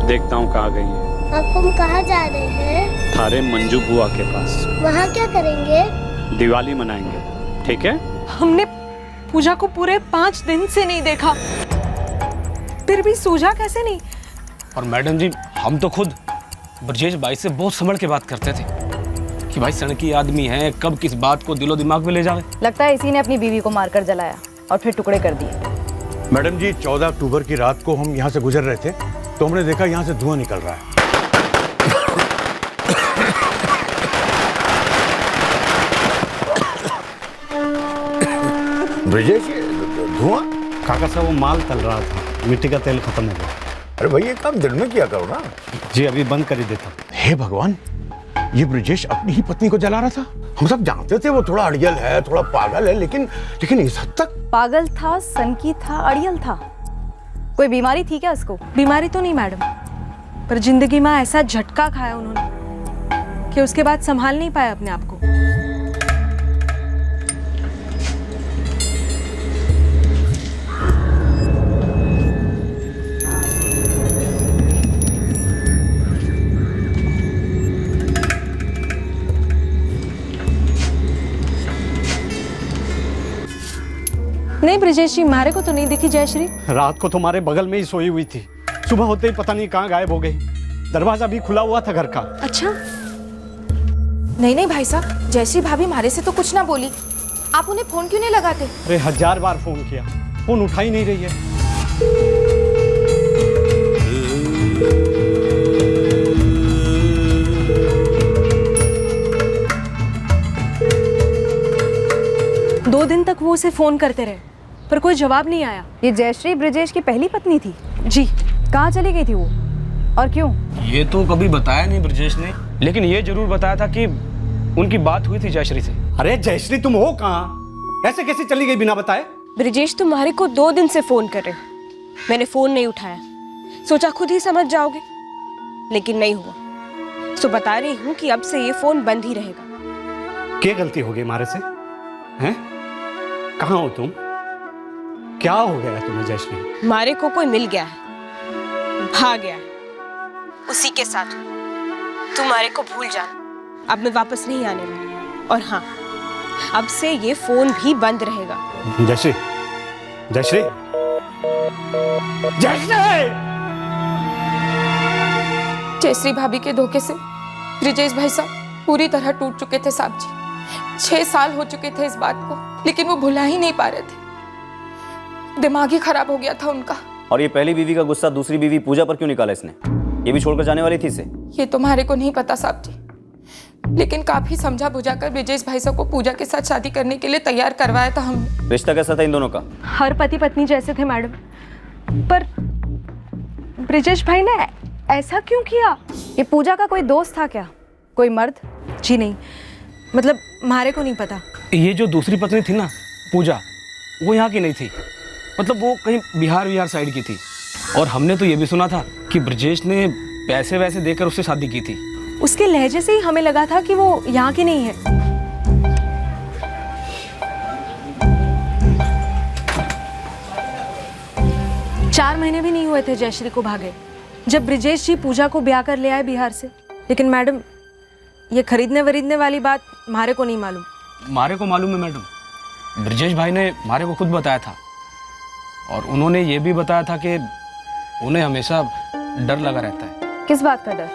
देखता हूँ कहाँ गई है। अब हम कहाँ जा रहे हैं? थारे मंजू बुआ के पास। वहाँ क्या करेंगे? दिवाली मनाएंगे, ठीक है? हमने पूजा को पूरे 5 दिन से नहीं देखा, फिर भी सूझा कैसे नहीं? और मैडम जी, हम तो खुद ब्रजेश भाई से बहुत संभल के बात करते थे कि भाई सड़की आदमी है, कब किस बात को दिलो दिमाग में ले जावे। लगता है इसी ने अपनी बीवी को मारकर जलाया और फिर टुकड़े कर दिए। मैडम जी, 14 अक्टूबर की रात को हम यहाँ से गुजर रहे थे तो हमने देखा यहाँ से धुआं निकल रहा है। ब्रिजेश, धुआं? काका साहब, वो माल तल रहा था, मिट्टी का तेल खत्म हो गया। अरे भाई, ये काम दिन में किया करो ना। जी अभी बंद कर ही देता। हे भगवान, ये ब्रिजेश अपनी ही पत्नी को जला रहा था। हम सब जानते थे वो थोड़ा अड़ियल है, थोड़ा पागल है, लेकिन इस हद तक? पागल था, सनकी था, अड़ियल था। कोई बीमारी थी क्या उसको? बीमारी तो नहीं मैडम, पर जिंदगी में ऐसा झटका खाया उन्होंने कि उसके बाद संभाल नहीं पाया अपने आप को। नहीं ब्रिजेश जी, मारे को तो नहीं दिखी जयश्री। रात को तुम्हारे बगल में ही सोई हुई थी, सुबह होते ही पता नहीं कहाँ गायब हो गई। दरवाजा भी खुला हुआ था घर का। अच्छा, नहीं भाई साहब, जयश्री भाभी हमारे से तो कुछ ना बोली। आप उन्हें फोन क्यों नहीं लगाते? अरे 1000 बार फोन किया, फोन उठा ही नहीं रही है। 2 दिन तक वो उसे फोन करते रहे पर कोई जवाब नहीं आया। ये जयश्री ब्रिजेश की पहली पत्नी थी? जी। कहाँ चली गई थी वो और क्यों? ये तो कभी बताया नहीं ब्रिजेश ने, लेकिन ये जरूर बताया था कि उनकी बात हुई थी जयश्री से। अरे जयश्री, तुम हो कहाँ? ऐसे कैसे चली गई बिना बताए? ब्रिजेश तुम्हारे को 2 दिन से फोन कर रहे, मैंने फोन नहीं उठाया, सोचा खुद ही समझ जाओगे, लेकिन नहीं हुआ, तो बता रही हूँ कि अब से ये फोन बंद ही रहेगा। क्या गलती हो गई हमारे से? हैं? कहाँ हो तुम? क्या हो गया तुम्हें जयश्री? मारे को कोई मिल गया है, भाग गया है, उसी के साथ तुम्हारे को भूल जाना, अब मैं वापस नहीं आने वाली। और हाँ, अब से ये फोन भी बंद रहेगा। जयश्री, जयश्री, जयश्री! जयश्री भाभी के धोखे से ब्रिजेश भाई साहब पूरी तरह टूट चुके थे साहब जी। 6 साल हो चुके थे इस बात को, लेकिन वो भुला ही नहीं पा रहे थे। दिमाग ही खराब हो गया था उनका। और ये पहली बीवी का गुस्सा दूसरी बीवी पूजा पर क्यों निकाला इसने? ये भी छोड़कर जाने वाली थी इसे? ये तुम्हारे को नहीं पता साहब जी, लेकिन काफी समझा बुझाकर ब्रिजेश भाई साहब को पूजा के साथ शादी करने के लिए तैयार करवाया था हमने। रिश्ता कैसा था इन दोनों का? हर पति पत्नी जैसे थे मैडम, पर ब्रिजेश भाई ने ऐसा क्यों किया? ये पूजा का कोई दोस्त था क्या? कोई मर्द? जी नहीं, मतलब हमारे को नहीं पता। ये जो दूसरी पत्नी थी ना पूजा, वो यहाँ की नहीं थी, मतलब वो कहीं बिहार साइड की थी। और हमने तो ये भी सुना था कि ब्रजेश ने पैसे वैसे देकर उससे शादी की थी। उसके लहजे से ही हमें लगा था कि वो यहाँ की नहीं है। महीने भी नहीं हुए थे जयश्री को भागे, जब ब्रिजेश जी पूजा को ब्याह कर ले आए बिहार से। लेकिन मैडम, ये खरीदने वरीदने वाली बात मारे को नहीं मालूम। मारे को मालूम है मैडम, ब्रिजेश भाई ने मारे को खुद बताया था, और उन्होंने ये भी बताया था कि उन्हें हमेशा डर लगा रहता है। किस बात का डर?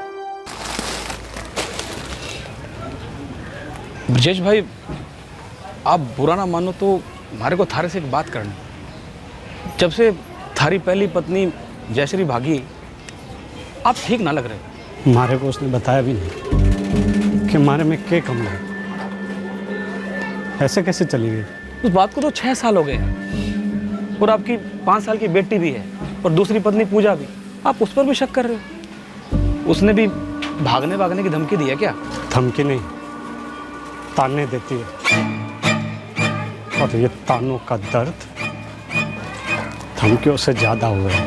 ब्रिजेश भाई, आप बुरा ना मानो तो मारे को थारे से एक बात करनी। जब से थारी पहली पत्नी जयश्री भागी, आप ठीक ना लग रहे। मारे को उसने बताया भी नहीं कि मारे में क्या कम है। ऐसे कैसे चली गई? उस बात को तो 6 साल हो गए हैं, और आपकी 5 साल की बेटी भी है, और दूसरी पत्नी पूजा भी। आप उस पर भी शक कर रहे हो? उसने भी भागने की धमकी दी है क्या? धमकी नहीं, ताने देती है, और ये तानों का दर्द धमकियों से ज्यादा हुआ है।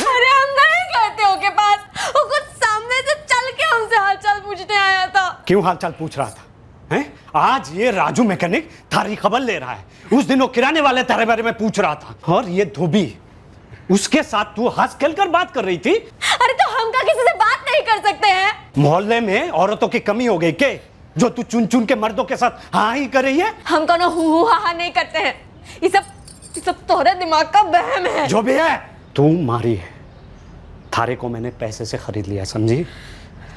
अरे हम नहीं कहते हो के पास, वो कुछ सामने से चल के हमसे हालचाल पूछने आया था। क्यों हालचाल पूछ रहा था? हैं? आज ये राजू मैकेनिक थारी खबर ले रहा है, उस दिन वो किराने वाले तारे बारे में पूछ रहा था, और ये धोबी, उसके साथ तू हंस खेल कर बात कर रही थी। अरे तो हम क्या किसी से बात नहीं कर सकते हैं? मोहल्ले में औरतों की कमी हो गई के, जो तू चुन चुन के मर्दों के साथ हाँ ही कर रही है? हम कोनो हु हा नहीं करते हैं। ये सब तोहरे दिमाग का वहम है। जो भी है, तू मारी है। थारे को मैंने पैसे से खरीद लिया, समझी?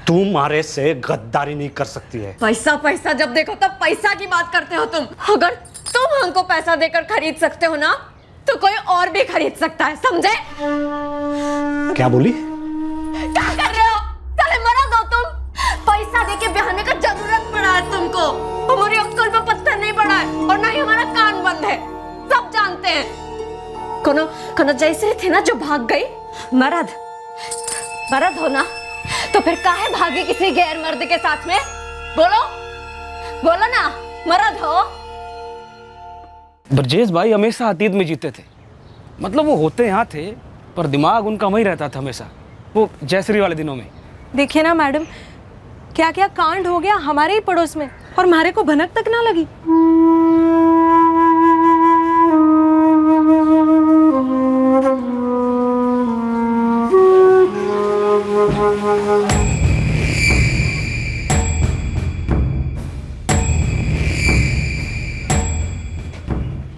तू मारे से गद्दारी नहीं कर सकती है। पैसा पैसा जब देखो तब पैसा की बात करते हो तुम। अगर तुम हमको पैसा देकर खरीद सकते हो ना, तो कोई और भी खरीद सकता है, समझे? क्या बोली? क्या कर रहे हो? चले मरा दो तुम। पैसा देके बहाने का जरूरत पड़ा है तुमको। हमारी अक्ल पे पत्थर नहीं पड़ा है, और ना ही हमारा कान बंद है, सब जानते हैं। कोनो जैसे थे ना जो भाग गई। मर्द हो ना, तो फिर काहे भागे किसी गैर मर्द के साथ में? बोलो ना, मर्द हो। ब्रजेश भाई हमेशा अतीत में जीते थे, मतलब वो होते यहाँ थे, पर दिमाग उनका वहीं रहता था हमेशा, वो जयश्री वाले दिनों में। देखिए ना मैडम, क्या क्या कांड हो गया हमारे ही पड़ोस में, और मारे को भनक तक ना लगी।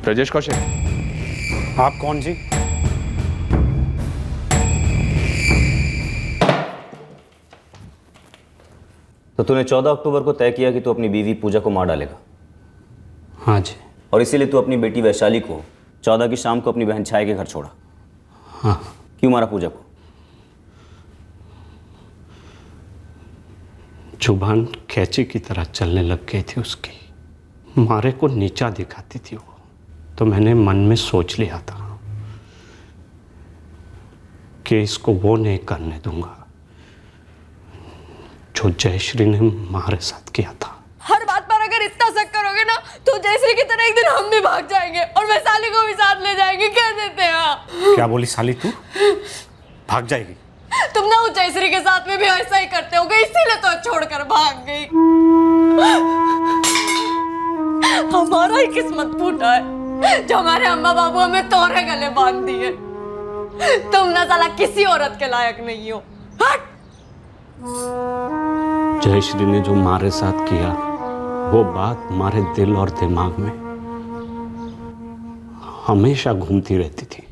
ब्रजेश कौशिक, आप कौन जी? तो तूने 14 अक्टूबर को तय किया कि तू अपनी बीवी पूजा को मार डालेगा? हाँ जी। और इसीलिए तू अपनी बेटी वैशाली को 14 की शाम को अपनी बहन छाया के घर छोड़ा? हाँ। क्यों मारा पूजा को? जुबान कैंची की तरह चलने लग गई थी उसकी, मारे को नीचा दिखाती थी वो, तो मैंने मन में सोच लिया था कि इसको वो नहीं करने दूंगा जो जयश्री ने हमारे साथ किया था। हर बात पर अगर इतना शक करोगे ना, तो जयश्री की तरह एक दिन हम भी भाग जाएंगे और वैशाली को भी साथ ले जाएंगे, कह देते हैं। क्या बोली साली तू? भाग जाएगी? तुम ना उस जयश्री के साथ में भी ऐसा ही करते होगे, इसीलिए तो छोड़कर भाग गई। हमारा ही किस्मत फूटा है जो हमारे अम्मा बाबू हमें तोरे गले बांध दिए। तुम ना साला किसी औरत के लायक नहीं हो। हट! जयश्री ने जो मारे साथ किया, वो बात हमारे दिल और दिमाग में हमेशा घूमती रहती थी।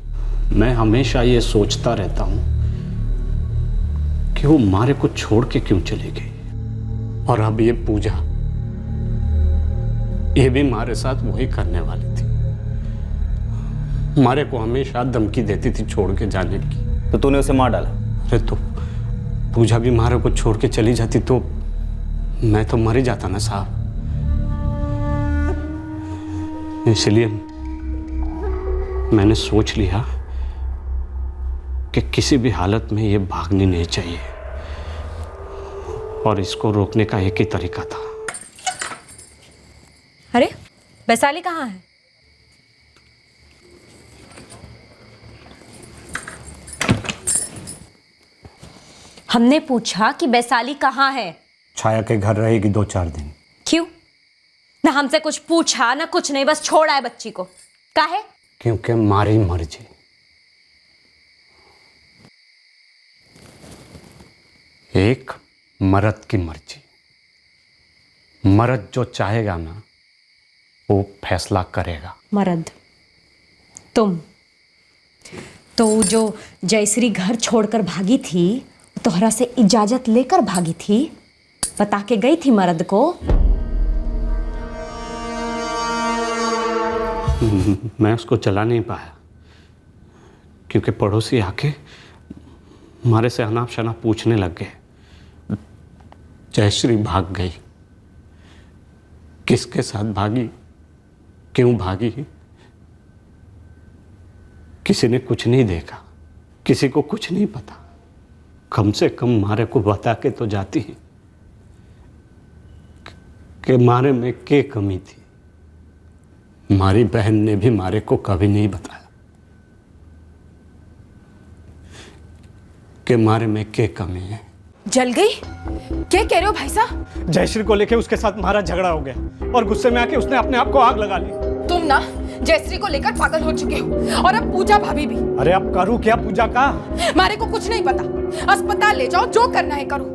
मैं हमेशा ये सोचता रहता हूं कि वो मारे को छोड़ के क्यों चली गई, और अब ये पूजा, ये भी हमारे साथ वही करने वाली थी। मारे को हमेशा धमकी देती थी छोड़ के जाने की। तो तूने उसे मार डाला? अरे तो पूजा भी मारे को छोड़ के चली जाती तो मैं तो मर ही जाता ना साहब। इसलिए मैंने सोच लिया कि किसी भी हालत में ये भागनी नहीं चाहिए, और इसको रोकने का एक ही तरीका था। अरे वैशाली कहाँ है? हमने पूछा कि वैशाली कहाँ है, छाया के घर रहेगी 2-4 दिन। क्यों? ना हमसे कुछ पूछा ना कुछ नहीं, बस छोड़ा है बच्ची को। काहे? क्योंकि मारी मर्जी। एक मर्द की मर्जी। मर्द जो चाहेगा ना वो फैसला करेगा। मर्द तुम तो जो जयश्री घर छोड़कर भागी थी, तोहरा से इजाजत लेकर भागी थी, बता के गई थी मर्द को। मैं उसको चला नहीं पाया क्योंकि पड़ोसी आके हमारे से अनाप शनाप पूछने लग गए। जयश्री भाग गई। किसके साथ भागी, क्यों भागी, किसी ने कुछ नहीं देखा, किसी को कुछ नहीं पता। कम से कम मारे को बता के तो जाती है कि मारे में क्या कमी थी। हमारी बहन ने भी मारे को कभी नहीं बताया कि मारे में क्या कमी है। जल गई? क्या कह रहे हो भाई साहब? जयश्री को लेके उसके साथ हमारा झगड़ा हो गया और गुस्से में आके उसने अपने आप को आग लगा ली। तुम ना जयश्री को लेकर पागल हो चुके हो और अब पूजा भाभी भी। अरे अब करूं क्या पूजा का? मारे को कुछ नहीं पता, अस्पताल ले जाओ, जो करना है करो,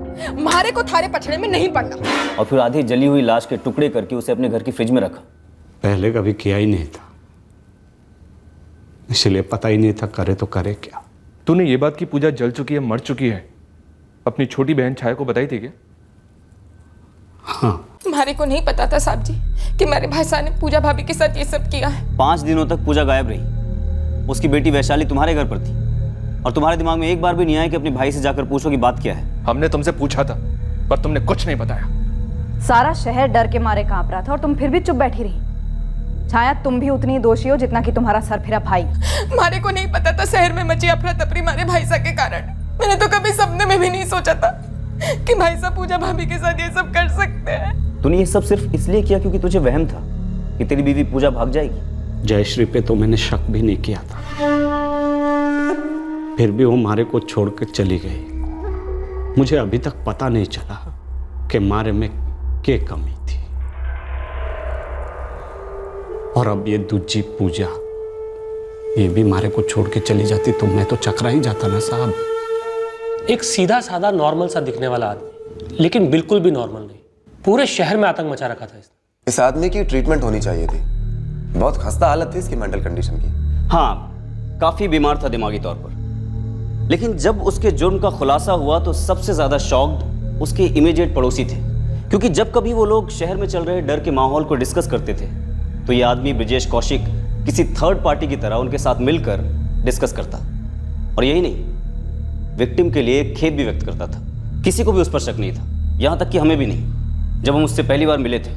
मारे को थारे पछड़े में नहीं पड़ना। और फिर आधी जली हुई लाश के टुकड़े करके उसे अपने घर की फ्रिज में रखा। पहले कभी किया ही नहीं था, इसलिए पता ही नहीं था करे तो करे क्या। तूने ये बात की पूजा जल चुकी है, मर चुकी है, अपनी छोटी बहन छाया को बताई थी क्या? हाँ। मारे को नहीं पता था साहब जी कि मेरे भाई साहब ने पूजा भाभी के साथ ये सब किया है। 5 दिनों तक पूजा गायब रही। उसकी बेटी वैशाली तुम्हारे घर पर थी और तुम्हारे दिमाग में एक बार भी नहीं आया कि अपने भाई से जाकर पूछो कि बात क्या है। हमने तुमसे पूछा था पर तुमने कुछ नहीं बताया। सारा शहर डर के मारे कांप रहा था और तुम फिर भी चुप बैठी रही। छाया, तुम भी उतनी दोषी हो जितना कि तुम्हारा सरफिरा भाई। मारे को नहीं पता था शहर में मची अफरा तफरी मारे भाई साहब के कारण। मैंने तो कभी सपने में भी नहीं सोचा था कि भाई साहब पूजा भाभी के साथ ये सब कर सकते हैं। तूने ये सब सिर्फ इसलिए किया क्योंकि तुझे वहम था कि तेरी बीवी पूजा भाग जाएगी। जयश्री पे तो मैंने शक भी नहीं किया था, फिर भी वो मारे को छोड़कर चली गई। मुझे अभी तक पता नहीं चला कि मारे में क्या कमी थी। और अब ये दूजी पूजा, ये भी मारे को छोड़ के चली जाती तो मैं तो चकरा ही जाता ना साहब। एक सीधा साधा नॉर्मल सा दिखने वाला आदमी, लेकिन बिल्कुल भी नॉर्मल नहीं। पूरे शहर में आतंक मचा रखा था इसने। इस आदमी की ट्रीटमेंट होनी चाहिए थी। बहुत खस्ता हालत थी इसकी मेंटल कंडीशन की। हाँ, काफी बीमार था दिमागी तौर पर। लेकिन जब उसके जुर्म का खुलासा हुआ तो सबसे ज्यादा शॉक्ड उसके इमीडिएट पड़ोसी थे, क्योंकि जब कभी वो लोग शहर में चल रहे डर के माहौल को डिस्कस करते थे तो ये आदमी ब्रिजेश कौशिक किसी थर्ड पार्टी की तरह उनके साथ मिलकर डिस्कस करता। और यही नहीं, विक्टिम के लिए खेद भी व्यक्त करता था। किसी को भी उस पर शक नहीं था, यहां तक कि हमें भी नहीं जब हम उससे पहली बार मिले थे।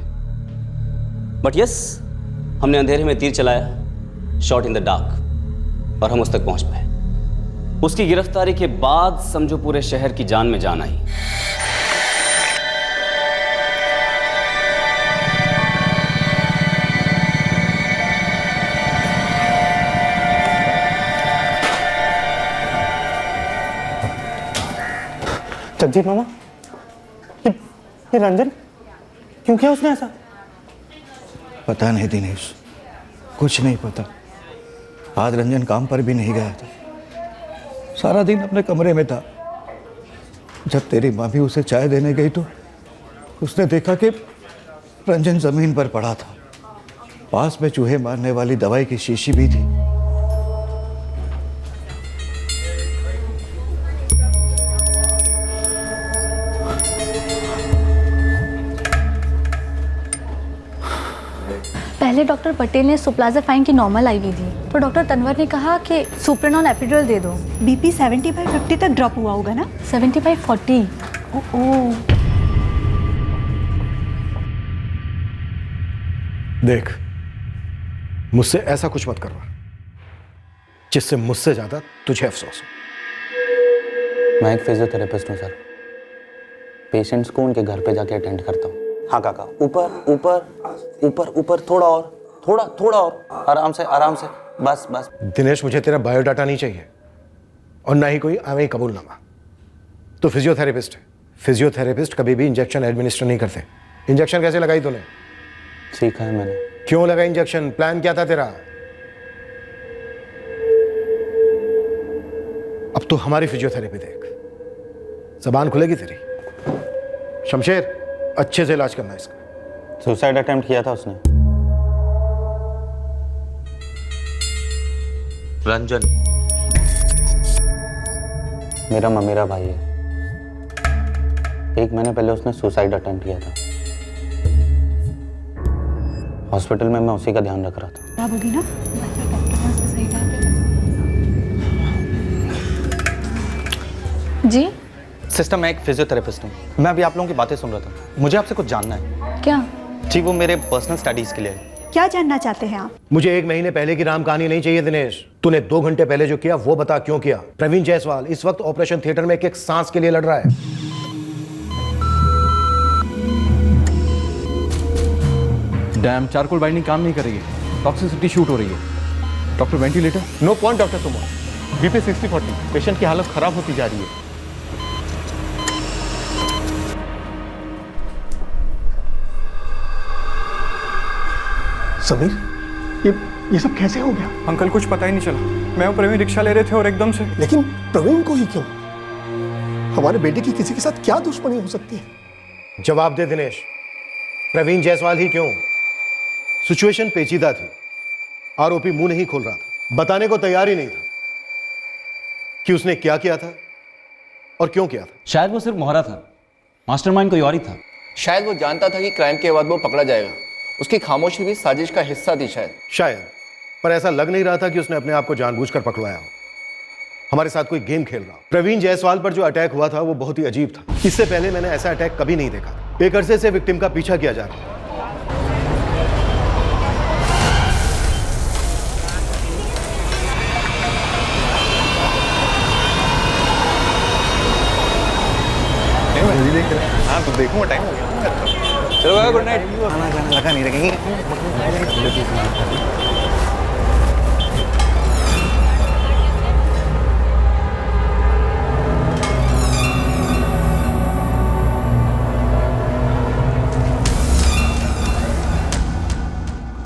बट यस, हमने अंधेरे में तीर चलाया, शॉट इन द डार्क, और हम उस तक पहुंच पाए। उसकी गिरफ्तारी के बाद समझो पूरे शहर की जान में जान आई। जगजीत मामा, ये रंजन क्यों किया उसने ऐसा? पता नहीं दिनेश, कुछ नहीं पता। आज रंजन काम पर भी नहीं गया था, सारा दिन अपने कमरे में था। जब तेरी माँ भी उसे चाय देने गई तो उसने देखा कि रंजन जमीन पर पड़ा था। पास में चूहे मारने वाली दवाई की शीशी भी थी। पहले डॉक्टर पटेल ने सुप्लाज़ाफाइन की नॉर्मल आईवी दी, तो डॉक्टर तनवर ने कहा कि सुप्रेनॉल एपिड्यूरल दे दो। बीपी 75/50 तक ड्रॉप हुआ होगा ना? 75/40। ओह। देख, मुझसे ऐसा कुछ मत करवा जिससे मुझसे ज्यादा तुझे अफसोस हो। मैं एक फिजियोथेरेपिस्ट हूँ सर। पेशेंट्स को उनके घर पे जाके अटेंड करता हूँ। हाँ काका, ऊपर ऊपर ऊपर ऊपर, थोड़ा और, थोड़ा और, आराम से आराम से, बस बस। दिनेश, मुझे तेरा बायोडाटा नहीं चाहिए और ना ही कोई आवे कबूलनामा। तो फिजियोथेरेपिस्ट है, फिजियोथेरेपिस्ट कभी भी इंजेक्शन एडमिनिस्टर नहीं करते। इंजेक्शन कैसे लगाई तूने? सीखा है मैंने। क्यों लगा इंजेक्शन? प्लान क्या था तेरा? अब तो हमारी फिजियोथेरेपी देख, जबान खुलेगी तेरी। शमशेर, अच्छे से इलाज करना इसका। सुसाइड अटेम्प्ट किया था उसने। रंजन मेरा ममेरा भाई है। 1 महीने पहले उसने सुसाइड अटेम्प्ट किया था। हॉस्पिटल में मैं उसी का ध्यान रख रहा था। क्या बोली ना? जी सिस्टर, मैं एक फिजियोथेरेपिस्ट हूँ। मैं अभी आप लोगों की बातें सुन रहा था। मुझे आपसे कुछ जानना है। क्या? जी, वो मेरे पर्सनल स्टडीज के लिए है। क्या जानना चाहते हैं आप? मुझे 1 महीने पहले की राम कहानी नहीं चाहिए दिनेश। तूने 2 घंटे पहले जो किया वो बता, क्यों किया? प्रवीण जायसवाल इस वक्त ऑपरेशन थिएटर में एक सांस के लिए लड़ रहा है। डैम चारकोल बाइंडिंग काम नहीं कर रही है, टॉक्सिसिटी शूट हो रही है। Doctor ventilator? No point doctor Suman. BP 60-40, patient की हालत खराब होती जा रही है। समीर, ये सब कैसे हो गया? अंकल, कुछ पता ही नहीं चला। मैं और प्रवीण रिक्शा ले रहे थे और एकदम से। लेकिन प्रवीण को ही क्यों? हमारे बेटे की किसी के साथ क्या दुश्मनी हो सकती है? जवाब दे दिनेश, प्रवीण जायसवाल ही क्यों? सिचुएशन पेचीदा थी। आरोपी मुंह नहीं खोल रहा था, बताने को तैयार ही नहीं था कि उसने क्या किया था और क्यों किया था। शायद वो सिर्फ मोहरा था, मास्टरमाइंड कोई और ही था। शायद वो जानता था कि क्राइम के बाद वो पकड़ा जाएगा। उसकी खामोशी भी साजिश का हिस्सा थी शायद। पर ऐसा लग नहीं रहा था कि उसने अपने आप को जानबूझकर पकड़वाया हो। हमारे साथ कोई गेम खेल रहा हो। प्रवीण जायसवाल पर जो अटैक हुआ था वो बहुत ही अजीब था। इससे पहले मैंने ऐसा अटैक कभी नहीं देखा। एक अरसे से विक्टिम का पीछा किया जा रहा है। हाँ तो देखूंगा, टाइम हो गया। चलो भाई, गुड नाइट। लगा नहीं रखेंगे।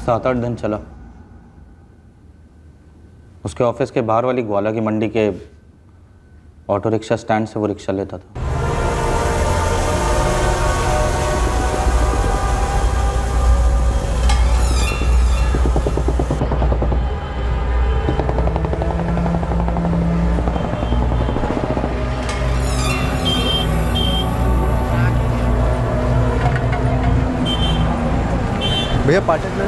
सात 8 दिन चला। उसके ऑफिस के बाहर वाली ग्वाला की मंडी के ऑटो रिक्शा स्टैंड से वो रिक्शा लेता था। भैया पार्टी ले।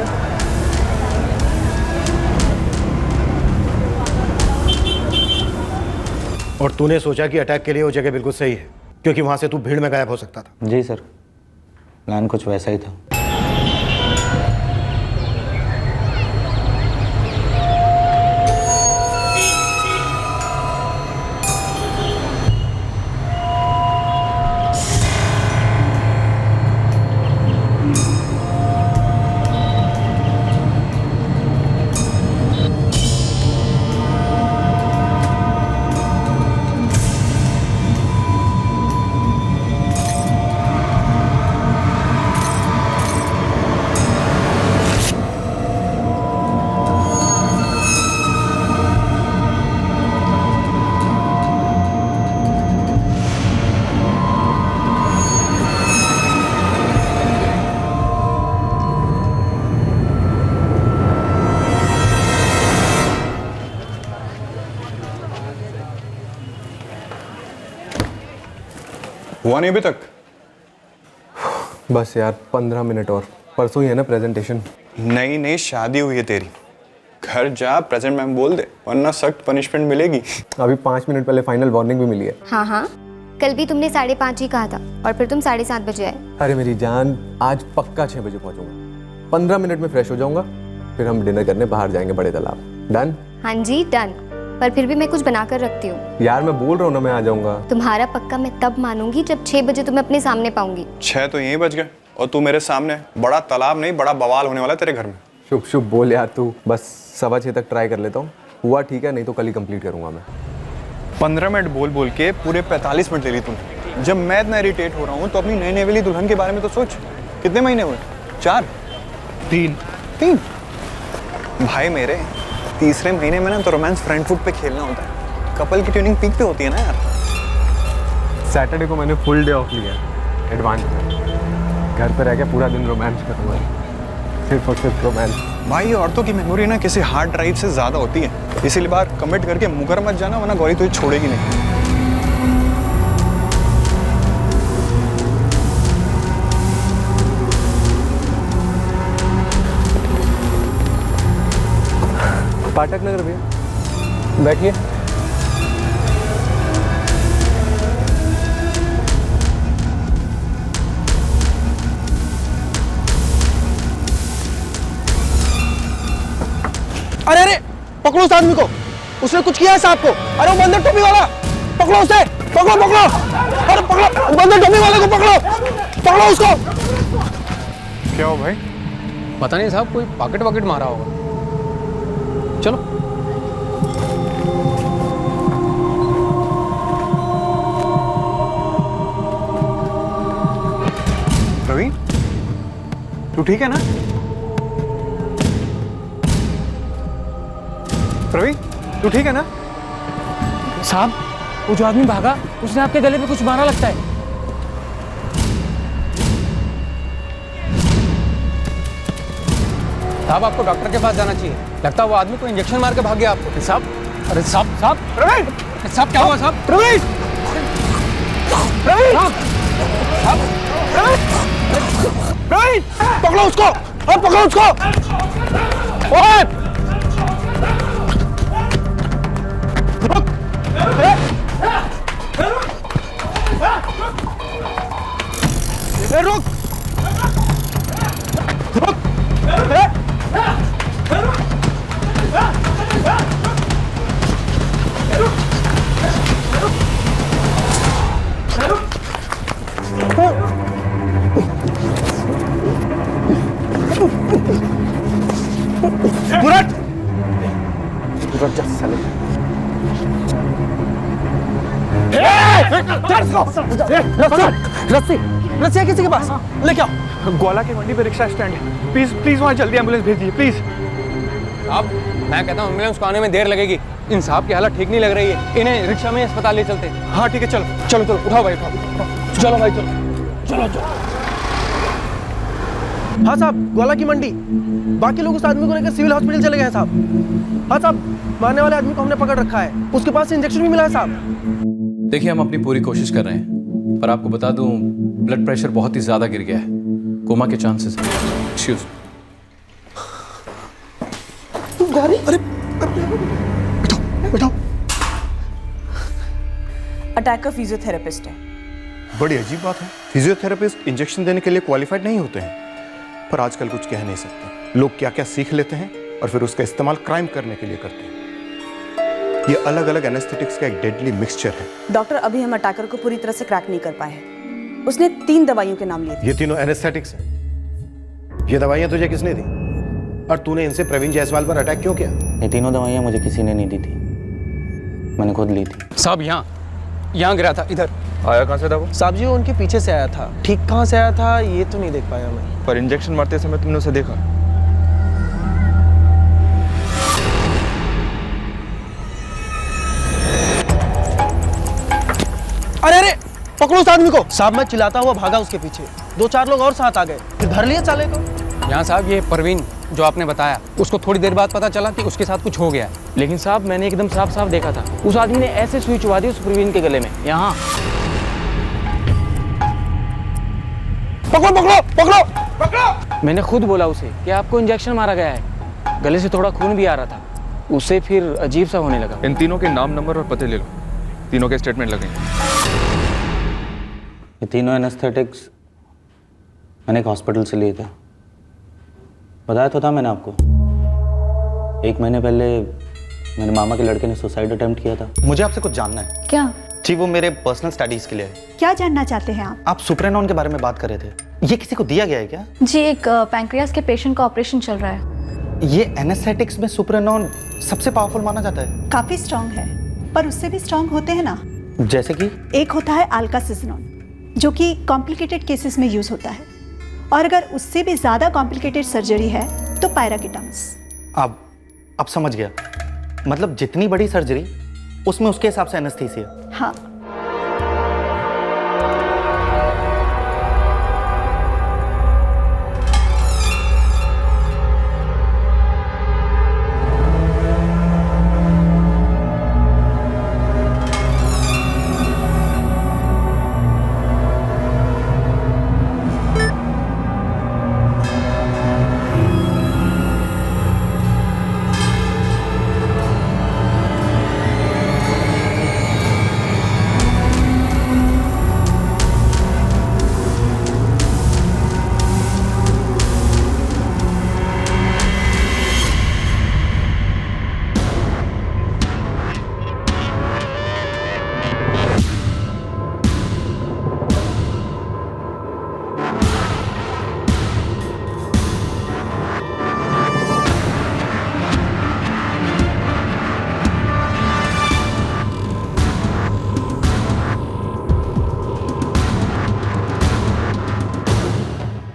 और तूने सोचा कि अटैक के लिए वो जगह बिल्कुल सही है, क्योंकि वहां से तू भीड़ में गायब हो सकता था। जी सर, प्लान कुछ वैसा ही था। हुआ नहीं अभी तक? बस यार 15 मिनट और, परसों ही है ना प्रेजेंटेशन। नहीं नहीं, शादी हुई है तेरी। घर जा, प्रेजेंट मैम बोल दे, वरना सख्त पनिशमेंट मिलेगी। अभी 5 मिनट पहले फाइनल वार्निंग भी मिली है। हाँ हाँ, कल भी तुमने 5:30 ही कहा था और फिर तुम 7:30 बजे आए। अरे मेरी जान, आज पक्का 6 बजे पहुंचूंगा। 15 मिनट में फ्रेश हो जाऊंगा, फिर हम डिनर करने बाहर जाएंगे बड़े तालाब। डन? हाँ जी डन, पर फिर भी मैं कुछ बना कर रखती हूँ। यार मैं बोल रहा हूँ ना, मैं आ जाऊंगा। तुम्हारा पक्का मैं तब मानूंगी जब 6 बजे तुम्हें अपने सामने पाऊंगी। 6 तो यहीं बज गए और तू मेरे सामने। बड़ा तालाब नहीं, बड़ा बवाल होने वाला है तेरे घर में। शुभ शुभ बोल यार तू। बस 6:15 तक ट्राई कर लेता हूँ। हुआ ठीक है, नहीं तो कल ही कंप्लीट करूंगा मैं। 15 मिनट बोल बोल के पूरे 45 मिनट ले ली तूने। जब मैं इतना इरिटेट हो रहा हूँ तो अपनी नई नई वाली दुल्हन के बारे में तो सोच। कितने महीने हुए? 4? 3 भाई मेरे, तीसरे महीने में ना तो रोमांस फ्रंट फुट पे खेलना होता है। कपल की ट्यूनिंग पीक पे होती है ना यार। सैटरडे को मैंने फुल डे ऑफ लिया एडवांस में। घर पे रह के पूरा दिन रोमांस करूँगा, सिर्फ और सिर्फ रोमांस। भाई औरतों की मेमोरी ना किसी हार्ड ड्राइव से ज्यादा होती है, इसीलिए बार कमिट करके मुकर मत जाना, वरना गौरी तुझे छोड़ेगी नहीं। पाठक नगर भैया, बैठिए। अरे अरे पकड़ो उस आदमी को, उसने कुछ किया है साहब को। अरे वो बंदर टोपी वाला, पकड़ो उसे, पकड़ो पकड़ो, अरे पकड़ो बंदर टोपी वाले को, पकड़ो पकड़ो उसको। क्या हो भाई? पता नहीं साहब, कोई पॉकेट वॉकेट मारा होगा। चलो प्रवीण, तू ठीक है ना? प्रवीण, तू ठीक है ना? साहब, वो जो आदमी भागा उसने आपके गले पे कुछ मारा लगता है। साहब आपको डॉक्टर के पास जाना चाहिए, लगता है वो आदमी को इंजेक्शन मार के भाग गया आपको। साहब, अरे साहब साहब प्रवीण, साहब क्या हुआ साहब? प्रवीण, प्रवीण, प्रवीण, पकड़ो उसको, और पकड़ो उसको। ओए रुक, रुक, रस्सी रस्सी किसी के पास लेके आओ। ग्वाला की मंडी पे रिक्शा स्टैंड है, प्लीज प्लीज वहाँ जल्दी एम्बुलेंस भेजिए प्लीज। साहब मैं कहता हूँ एम्बुलेंस को आने में देर लगेगी, इन साहब की हालत ठीक नहीं लग रही है, इन्हें रिक्शा में अस्पताल ले चलते। हाँ ठीक है, चलो चलो चलो उठाओ भाई, उठाओ, चलो भाई चलो चलो चलो। हाँ साहब, ग्वाला की मंडी, बाकी लोग उस आदमी को लेकर सिविल हॉस्पिटल चले गए हैं साहब। हाँ साहब, मारने वाले आदमी को हमने पकड़ रखा है, उसके पास से इंजेक्शन भी मिला है साहब। देखिए हम अपनी पूरी कोशिश कर रहे हैं, पर आपको बता दूं ब्लड प्रेशर बहुत ही ज्यादा गिर गया है, कोमा के चांसेस हैं। एक्सक्यूज। गौरी, अरे बैठो। अटैकर फिजियोथेरेपिस्ट है। बड़ी अजीब बात है, फिजियोथेरेपिस्ट इंजेक्शन देने के लिए क्वालिफाइड नहीं होते हैं, पर आजकल कुछ कह नहीं सकते। लोग क्या क्या सीख लेते हैं और फिर उसका इस्तेमाल क्राइम करने के लिए करते हैं। ये अलग अलग एनेस्थेटिक्स का एक डेडली मिक्सचर है। डॉक्टर, अभी हम अटैकर को पूरी तरह से क्रैक नहीं कर पाए। उसने 3 दवाइयों के नाम लिए थे। ये तीनों एनेस्थेटिक्स हैं। ये दवाइयां तुझे किसने दी और तूने इनसे प्रवीण जायसवाल पर अटैक क्यों किया? ये तीनों दवाइयाँ मुझे किसी ने नहीं दी थी, मैंने खुद ली थी। साहब यहाँ गिरा था, इधर। आया कहाँ से था वो? साहब जी वो उनके पीछे से आया था, ठीक कहाँ से आया था ये तो नहीं देख पाया मैं। पर इंजेक्शन मारते समय तुमने उसे देखा? अरे अरे पकड़ो उस आदमी को। साहब मैं चिल्लाता हुआ भागा उसके पीछे, 2-4 लोग और साथ आ गए, फिर धर लिए साले को। यहाँ साहब ये परवीन जो आपने बताया, उसको थोड़ी देर बाद पता चला कि उसके साथ कुछ हो गया है, लेकिन साहब मैंने एकदम साफ साफ देखा था, उस आदमी ने ऐसे सुई चुबा दी उस परवीन के गले में, यहाँ। पकड़ो पकड़ो पकड़ो पकड़ो। मैंने खुद बोला उसे कि आपको इंजेक्शन मारा गया है, गले से थोड़ा खून भी आ रहा था, उससे फिर अजीब सा होने लगा। इन तीनों के नाम, नंबर और पते ले लो, तीनों के स्टेटमेंट लगेंगे। ये तीनों एनेस्थेटिक्स मैंने एक हॉस्पिटल से लिए थे, बताया तो था मैंने आपको। 1 महीने पहले मेरे मामा के लड़के ने सुसाइड अटेम्प्ट किया था। मुझे आपसे कुछ जानना है। क्या? जी वो मेरे पर्सनल स्टडीज के लिए है। क्या जानना चाहते हैं आप? आप सुप्रेनॉन के बारे में बात कर रहे थे, ये किसी को दिया गया है क्या? जी, एक पैंक्रियास के पेशेंट का ऑपरेशन चल रहा है। ये एनेस्थेटिक्स में सुप्रेनॉन सबसे पावरफुल माना जाता है। काफी स्ट्रांग है, पर उससे भी स्ट्रांग होते हैं ना जैसे कि एक होता है आल्कासिजनॉन, जो कि कॉम्प्लिकेटेड केसेस में यूज होता है, और अगर उससे भी ज्यादा कॉम्प्लिकेटेड सर्जरी है तो पायराकेटामस। अब समझ गया, मतलब जितनी बड़ी सर्जरी उसमें उसके हिसाब से एनेस्थीसिया। हाँ।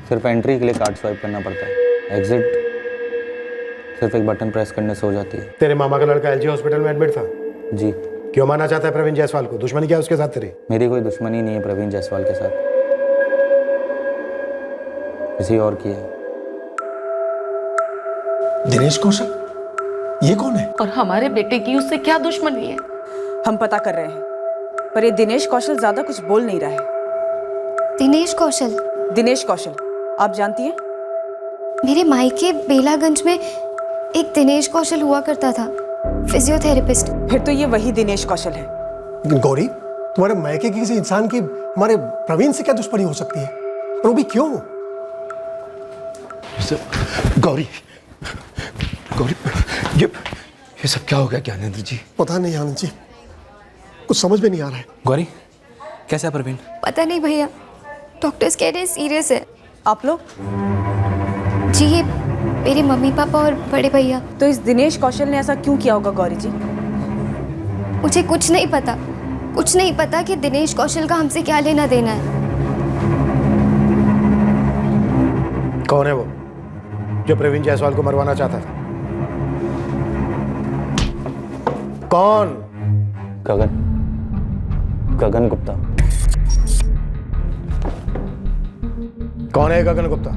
सिर्फ एंट्री के लिए कार्ड स्वाइप करना पड़ता है, एग्जिट सिर्फ एक बटन प्रेस करने से हो जाती है। तेरे मामा का लड़का एलजी हॉस्पिटल में एडमिट था। जी। क्यों मारना चाहता है प्रवीण जायसवाल को? दुश्मनी क्या है उसके साथ तेरी? मेरी कोई दुश्मनी नहीं है प्रवीण जायसवाल के साथ, किसी और की है। दिनेश कौशल, ये कौन है? और हमारे बेटे की उससे क्या दुश्मनी है? हम पता कर रहे हैं, पर ये दिनेश कौशल ज्यादा कुछ बोल नहीं रहा है। दिनेश कौशल? दिनेश कौशल आप जानती हैं? मेरे मायके बेलागंज में एक दिनेश कौशल हुआ करता था, फिजियोथेरेपिस्ट। फिर तो ये वही दिनेश कौशल है। लेकिन गौरी, तुम्हारे मायके की किसी इंसान की हमारे प्रवीण से क्या दुश्मनी हो सकती है? और वो भी क्यों? गौरी, गौरी, ये सब क्या हो गया ज्ञानेंद्र जी? पता नहीं आनंद जी, कुछ समझ में नहीं आ रहा है। गौरी, कैसा है प्रवीण? पता नहीं भैया, डॉक्टर्स कह रहे हैं सीरियस है। आप लोग? जी, ये मेरे मम्मी पापा और बड़े भैया। तो इस दिनेश कौशल ने ऐसा क्यों किया होगा गौरी जी? मुझे कुछ नहीं पता, कुछ नहीं पता कि दिनेश कौशल का हमसे क्या लेना देना है। कौन है वो जो प्रवीण जायसवाल को मरवाना चाहता था? कौन? गगन गुप्ता। कौन है गगन गुप्ता?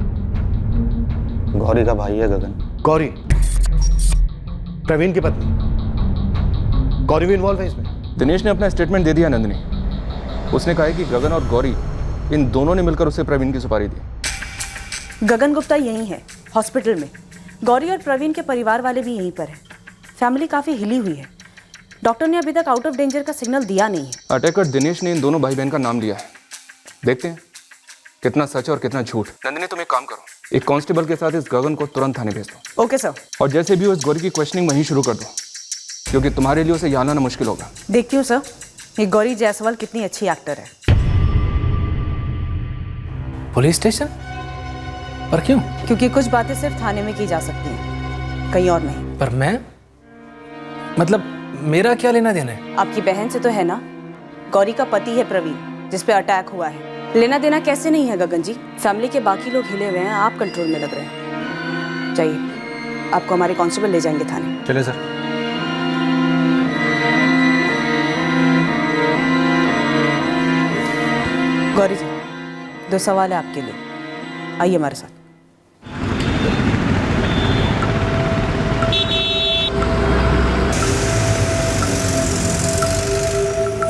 गौरी का भाई है गगन। गौरी प्रवीण की पत्नी? गौरी भी इन्वॉल्व है इसमें? दिनेश ने अपना स्टेटमेंट दे दिया नंदिनी। उसने कहा है कि गगन और गौरी इन दोनों ने मिलकर उसे प्रवीण की सुपारी दी। गगन गुप्ता यहीं है हॉस्पिटल में। गौरी और प्रवीण के परिवार वाले भी यहीं पर हैं। फैमिली काफ़ी हिली हुई है। डॉक्टर ने अभी तक आउट ऑफ डेंजर का सिग्नल दिया नहीं है। अटैकर दिनेश ने इन दोनों भाई बहन का नाम लिया है। देखते हैं कितना सच और कितना झूठ। नंदिनी, तुम एक काम करो, एक कांस्टेबल के साथ इस गगन को तुरंत थाने भेज दो। Okay sir. और जैसे भी हो इस गौरी की क्वेश्चनिंग वहीं शुरू कर दो, क्योंकि तुम्हारे लिए उसे यहाँ लाना मुश्किल होगा। देखती हूँ सर, ये गौरी जायसवाल कितनी अच्छी एक्टर है। Police station? पर क्यों? क्योंकि कुछ बातें सिर्फ थाने में की जा सकती हैं, कहीं और नहीं। पर मैं, मतलब मेरा क्या लेना देना है? आपकी बहन से तो है ना। गौरी का पति है प्रवीण, जिस पे अटैक हुआ है। लेना देना कैसे नहीं है गगन जी? फैमिली के बाकी लोग हिले हुए हैं, आप कंट्रोल में लग रहे हैं। चाहिए आपको हमारे कांस्टेबल ले जाएंगे थाने। चले सर। गौरी जी, 2 सवाल है आपके लिए, आइए हमारे साथ।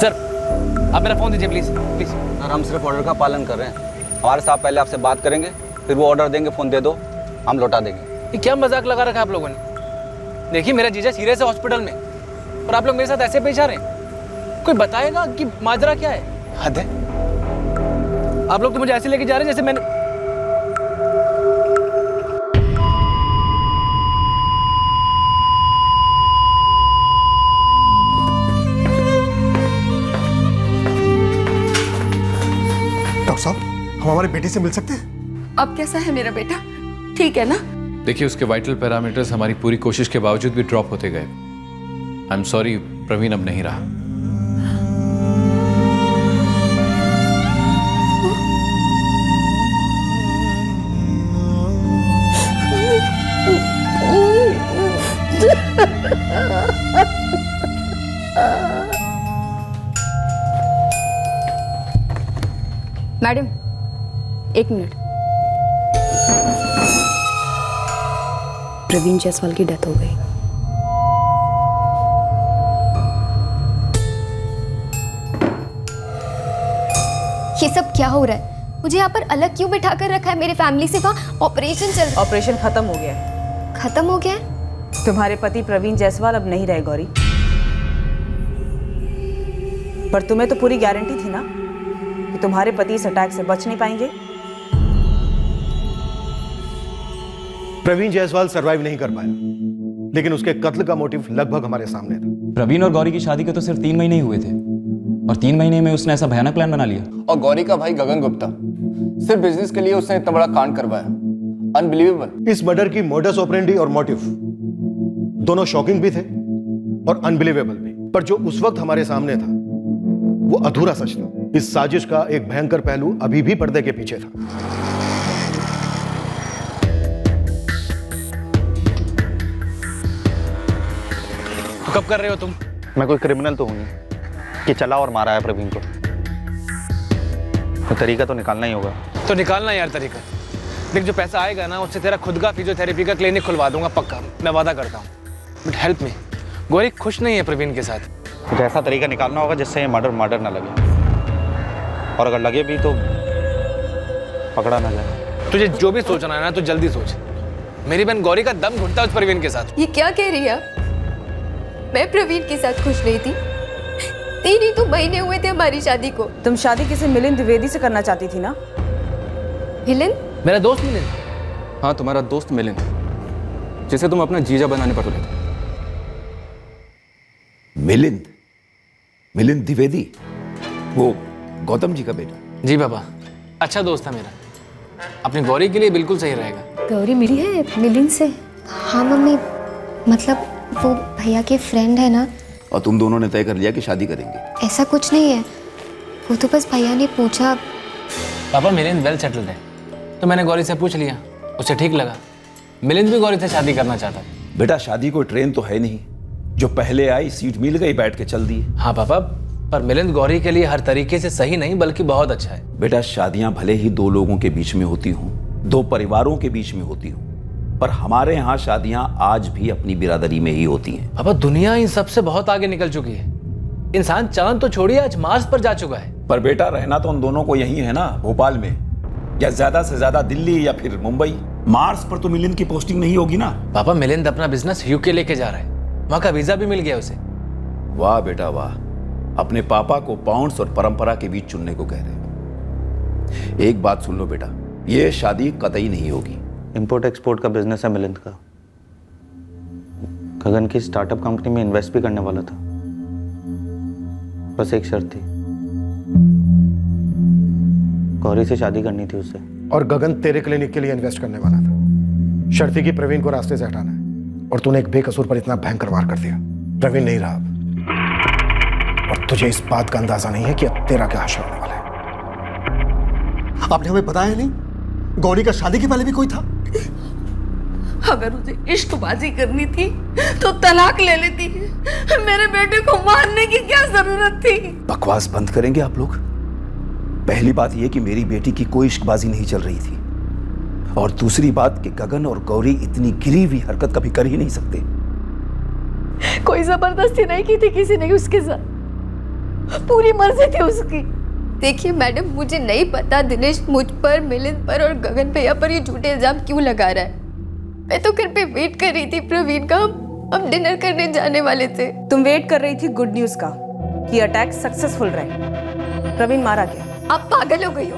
सर, आप मेरा फोन दीजिए प्लीज प्लीज। सर, हम सिर्फ ऑर्डर का पालन कर रहे हैं। हमारे साहब पहले आपसे बात करेंगे, फिर वो ऑर्डर देंगे, फोन दे दो, हम लौटा देंगे। ये क्या मजाक लगा रखा है आप लोगों ने? देखिए, मेरा जीजा सीरियस है हॉस्पिटल में, और आप लोग मेरे साथ ऐसे पेश आ रहे हैं। कोई बताएगा कि माजरा क्या है? हद है। आप लोग तो मुझे ऐसे लेके जा रहे हैं जैसे मैंने। डॉक्टर साहब, हम हमारे बेटे से मिल सकते हैं? अब कैसा है मेरा बेटा? ठीक है ना? देखिए, उसके वाइटल पैरामीटर्स हमारी पूरी कोशिश के बावजूद भी ड्रॉप होते गए। आई एम सॉरी, प्रवीण अब नहीं रहा। Madam 1 minute. प्रवीण जायसवाल की डेथ हो गई। ये सब क्या हो रहा है? मुझे यहाँ पर अलग क्यों बिठा कर रखा है? मेरी फैमिली से वहाँ ऑपरेशन चल रहा है। ऑपरेशन खत्म हो गया है। खत्म हो गया है? तुम्हारे पति प्रवीण जायसवाल अब नहीं रहे गौरी, पर तुम्हें तो पूरी गारंटी थी ना कि तुम्हारे पति इस अटैक से बच नहीं पाएंगे। प्रवीण जायसवाल सरवाइव नहीं कर पाया, लेकिन उसके कत्ल का मोटिव लगभग हमारे सामने था। प्रवीण और गौरी की शादी के तो सिर्फ 3 महीने ही हुए थे और 3 महीने में उसने ऐसा भयानक प्लान बना लिया। और गौरी का भाई गगन गुप्ता सिर्फ बिजनेस के लिए उसने इतना बड़ा कांड करवाया। अनबिलीवेबल। इस मर्डर की मोडस ऑपरेंडी और मोटिव दोनों शॉकिंग भी थे और अनबिलीवेबल भी, पर जो उस वक्त हमारे सामने था वो अधूरा सच था। इस साजिश का एक भयंकर पहलू अभी भी पर्दे के पीछे था। तो कब कर रहे हो तुम? मैं कोई क्रिमिनल तो हूं नहीं कि चला और मारा है प्रवीण को। तो तरीका तो निकालना ही होगा। तो निकालना यार तरीका। देख, जो पैसा आएगा ना उससे तेरा खुद का फिजियोथेरेपी का क्लिनिक खुलवा दूंगा, पक्का, मैं वादा करता हूँ। बट हेल्प मी, गौरी खुश नहीं है प्रवीण के साथ। कुछ ऐसा तरीका निकालना होगा जिससे ये मर्डर ना लगे, और अगर लगे भी तो पकड़ा ना जाए। तुझे जो भी सोचना है ना तो जल्दी सोच। मेरी बहन गौरी का दम घुटता है उस प्रवीण के साथ। ये क्या कह रही है आप? मैं प्रवीण के साथ खुश नहीं थी। 3 ही तो महीने हुए थे हमारी शादी को। तुम शादी किसी मिलिंद द्विवेदी से करना चाहती थी ना? मिलिंद? मेरा दोस्त मिलिंद। हाँ, तुम्हारा दोस्त मिलिंद, जिसे तुम अपना जीजा बनाने पर तुले थे। मिलिंद द्विवेदी, वो गौतम जी का बेटा? जी पापा, अच्छा दोस्त था मेरा। अपनी गौरी के लिए बिल्कुल सही रहेगा। गौरी मिली है मिलिंद से? हाँ मम्मी, मतलब वो भैया के फ्रेंड है ना। और तुम दोनों ने तय कर लिया कि शादी करेंगे? ऐसा कुछ नहीं है, वो तो बस भैया ने पूछा। पापा, मिलिंद वेल सेटल्ड है, तो मैंने गौरी से पूछ लिया, उसे ठीक लगा। मिलिंद भी गौरी से शादी करना चाहता है। बेटा, शादी कोई ट्रेन तो है नहीं जो पहले आई सीट मिल गई बैठ के चल दी। हाँ पापा, पर मिलिंद गौरी के लिए हर तरीके से सही नहीं बल्कि बहुत अच्छा है। बेटा, शादियां भले ही 2 लोगों के बीच में होती हों, 2 परिवारों के बीच में होती हों, पर हमारे यहाँ शादियां आज भी अपनी बिरादरी में ही होती हैं। पापा, दुनिया इन सबसे बहुत आगे निकल चुकी है। इंसान चांद तो छोड़िए, आज मार्स पर जा चुका है। पर बेटा, रहना तो उन दोनों को यही है ना, भोपाल में, या ज्यादा से ज्यादा दिल्ली या फिर मुंबई। मार्स पर तो मिलिंद की पोस्टिंग नहीं होगी ना। पापा, मिलिंद अपना बिजनेस यूके लेके जा रहा है, वहां का वीजा भी मिल गया उसे। वाह बेटा वाह, अपने पापा को पाउंड्स और परंपरा के बीच चुनने को कह रहे हो। एक बात सुन लो बेटा, ये शादी कतई नहीं होगी। इंपोर्ट एक्सपोर्ट का बिजनेस है मिलिंद का। गगन की स्टार्टअप कंपनी में इन्वेस्ट भी करने वाला था, बस एक शर्त थी, गौरी से शादी करनी थी उससे। और गगन तेरे क्लिनिक के लिए इन्वेस्ट करने वाला था। शर्त थी कि प्रवीण को रास्ते से हटाना है, और तूने एक बेकसूर पर इतना भयंकर वार कर दिया। प्रवीण नहीं रहा अब, और तुझे इस बात का अंदाजा नहीं है कि अब तेरा क्या हश्र होने वाला है। आपने हमें बताया नहीं, गौरी का शादी के पहले भी कोई था? अगर उसे इश्कबाजी करनी थी तो तलाक ले लेती। मेरे बेटे को मारने की क्या जरूरत थी? बकवास बंद करेंगे आप लोग? पहली बात यह कि मेरी बेटी की कोई इश्कबाजी नहीं चल रही थी, और दूसरी बात कि गगन और गौरी इतनी गिरी हुई हरकत कभी कर ही नहीं सकते। कोई जबरदस्ती नहीं की थी किसी ने उसके साथ, पूरी मर्जी थी उसकी। देखिए मैडम, मुझे नहीं पता दिनेश मुझ पर, मिलिंद पर और गगन भैया पर ये झूठे इल्जाम क्यों लगा रहा है। मैं तो घर पे वेट कर रही थी प्रवीण का, हम डिनर करने जाने वाले थे। तुम वेट कर रही थी गुड न्यूज का कि अटैक सक्सेसफुल रहे। प्रवीण मारा गया। आप पागल हो गई हो,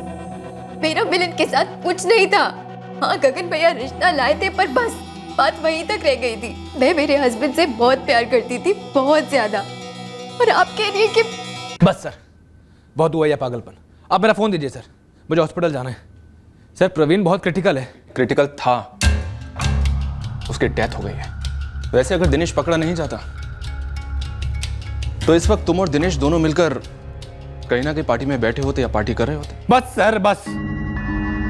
मेरा मिलिंद के साथ कुछ नहीं था। हाँ, गगन भैया रिश्ता लाए थे, पर बस बात वहीं तक रह गई थी। मैं मेरे हस्बैंड से बहुत प्यार करती थी, बहुत ज्यादा, और आप कह रही है कि बस सर, बहुत हुआ यह पागलपन। आप मेरा फोन दीजिए सर, मुझे हॉस्पिटल जाना है। सर, प्रवीण बहुत क्रिटिकल है। क्रिटिकल था, उसकी डेथ हो गई है। वैसे अगर दिनेश पकड़ा नहीं जाता तो इस वक्त तुम और दिनेश दोनों मिलकर कहीं ना कहीं पार्टी में बैठे होते या पार्टी कर रहे होते। बस सर, बस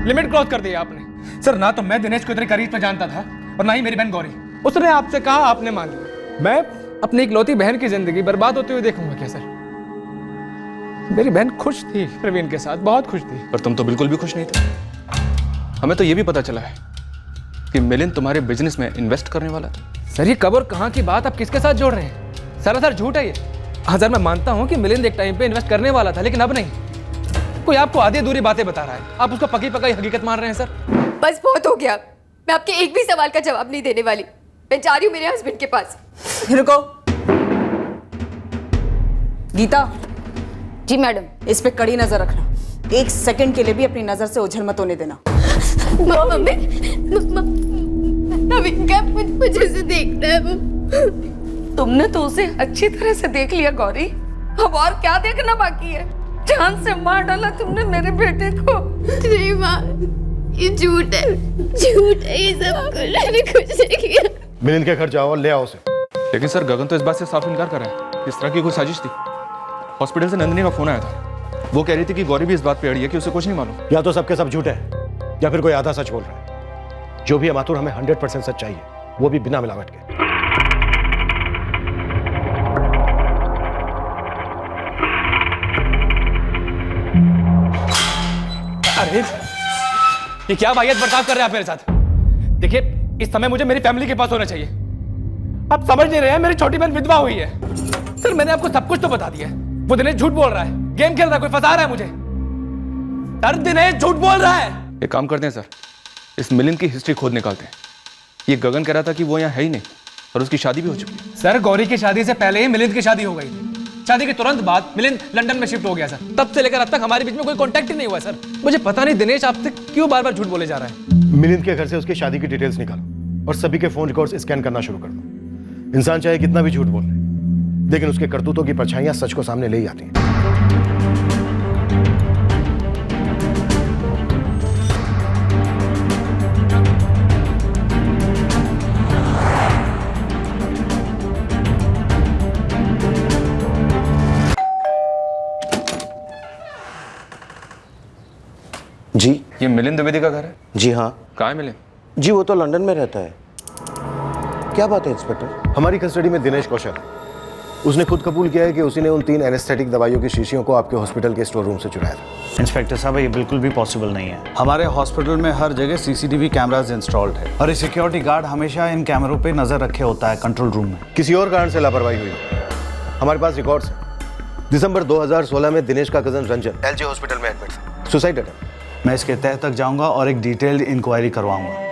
लिमिट क्रॉस कर दी आपने। सर, ना तो मैं दिनेश को इतने करीब से जानता था और ना ही मेरी बहन गौरी। उसने आपसे कहा, आपने मान लिया। मैं अपनी इकलौती बहन की जिंदगी बर्बाद होते हुए देखूंगा क्या सर? मेरी बहन खुश थी प्रवीण के साथ, बहुत खुश थी। पर तुम तो बिल्कुल भी खुश नहीं थे। हमें तो ये भी पता चला है कि मिलिंद तुम्हारे बिजनेस में इन्वेस्ट करने वाला था। सर ये कब और कहाँ की बात आप किसके साथ जोड़ रहे हैं? सरासर झूठ है ये। हाँ सर, मैं मानता हूँ कि मिलिंद एक टाइम पे इन्वेस्ट करने वाला था, लेकिन अब नहीं। कोई आपको आधी अधूरी बातें बता रहा है, आप उसको पकी पकाई हकीकत मान रहे हैं सर। बस बहुत हो गया, मैं आपके एक भी सवाल का जवाब नहीं देने वाली। मैं जा रही हूँ मेरे हस्बैंड के पास। रुको। गीता। जी मैडम। इस पे कड़ी नजर रखना, 1 सेकंड के लिए भी अपनी नजर से ओझल मत होने देना। मुझे से देखना है वो। तुमने तो उसे अच्छी तरह से देख लिया गौरी, अब और क्या देखना बाकी है? जान से मार डाला तुमने मेरे बेटे को। नहीं माँ, ये झूठ है, झूठ है ये सब कुछ। मैंने कुछ नहीं किया। मिलिंद के घर जाओ और ले आओ उसे। लेकिन सर गगन तो इस बात से साफ इनकार कर रहा है, इस तरह की कोई साजिश थी। हॉस्पिटल से नंदिनी का फोन आया था, वो कह रही थी कि गौरी भी इस बात पे अड़ी है कि उसे कुछ नहीं मालूम। या तो सबके सब झूठ है या फिर कोई आधा सच बोल रहा है। जो भी है माथुर, हमें 100% सच चाहिए, वो भी बिना मिलावट के। अरे ये क्या वाहियात बर्ताव कर रहे हैं आप मेरे साथ? देखिए, इस समय मुझे मेरी फैमिली के पास होना चाहिए। आप समझ नहीं रहे हैं, मेरी छोटी बहन विधवा हुई है। सर मैंने आपको सब कुछ तो बता दिया है। वो दिनेश झूठ बोल रहा है, गेम खेल रहा है, कोई फंसा रहा है मुझे। सर दिनेश झूठ बोल रहा है। एक काम करते हैं सर, इस मिलिंद की हिस्ट्री खोद निकालते हैं। ये गगन कह रहा था कि वो यहाँ है ही नहीं और उसकी शादी भी हो चुकी है। सर गौरी की शादी से पहले ही मिलिंद की शादी हो गई थी। शादी के तुरंत बाद मिलिंद लंदन में शिफ्ट हो गया सर। तब से लेकर अब तक हमारे बीच में कोई कांटेक्ट ही नहीं हुआ सर। मुझे पता नहीं दिनेश आपसे क्यों बार बार झूठ बोले जा रहा है। मिलिंद के घर से उसकी शादी की डिटेल्स निकालो और सभी के फोन रिकॉर्ड्स स्कैन करना शुरू कर दो। इंसान चाहे कितना भी झूठ बोल ले, लेकिन उसके करतूतों की परछाइयां सच को सामने ले ही आती हैं। जी, ये मिलिंद द्विवेदी का घर है? जी हाँ। कहाँ है मिलिंद? जी वो तो लंदन में रहता है। क्या बात है इंस्पेक्टर? हमारी कस्टडी में दिनेश कौशल, उसने खुद कबूल किया है कि उसी ने उन 3 एनेस्थेटिक दवाइयों की शीशियों को आपके हॉस्पिटल के स्टोर रूम से चुराया था। इंस्पेक्टर साहब, ये बिल्कुल भी पॉसिबल नहीं है। हमारे हॉस्पिटल में हर जगह सीसीटीवी कैमरास इंस्टॉल्ड है और सिक्योरिटी गार्ड हमेशा इन कैमरों पे नजर रखे होता है कंट्रोल रूम में। किसी और कारण से लापरवाही हुई हमारे पास रिकॉर्ड्स हैं। दिसंबर 2016 में दिनेश का कजन रंजन एलजे हॉस्पिटल में एडमिट था, सुसाइड अटेम्प्ट। मैं इसके तह तक जाऊंगा और एक डिटेल्ड इंक्वायरी करवाऊंगा।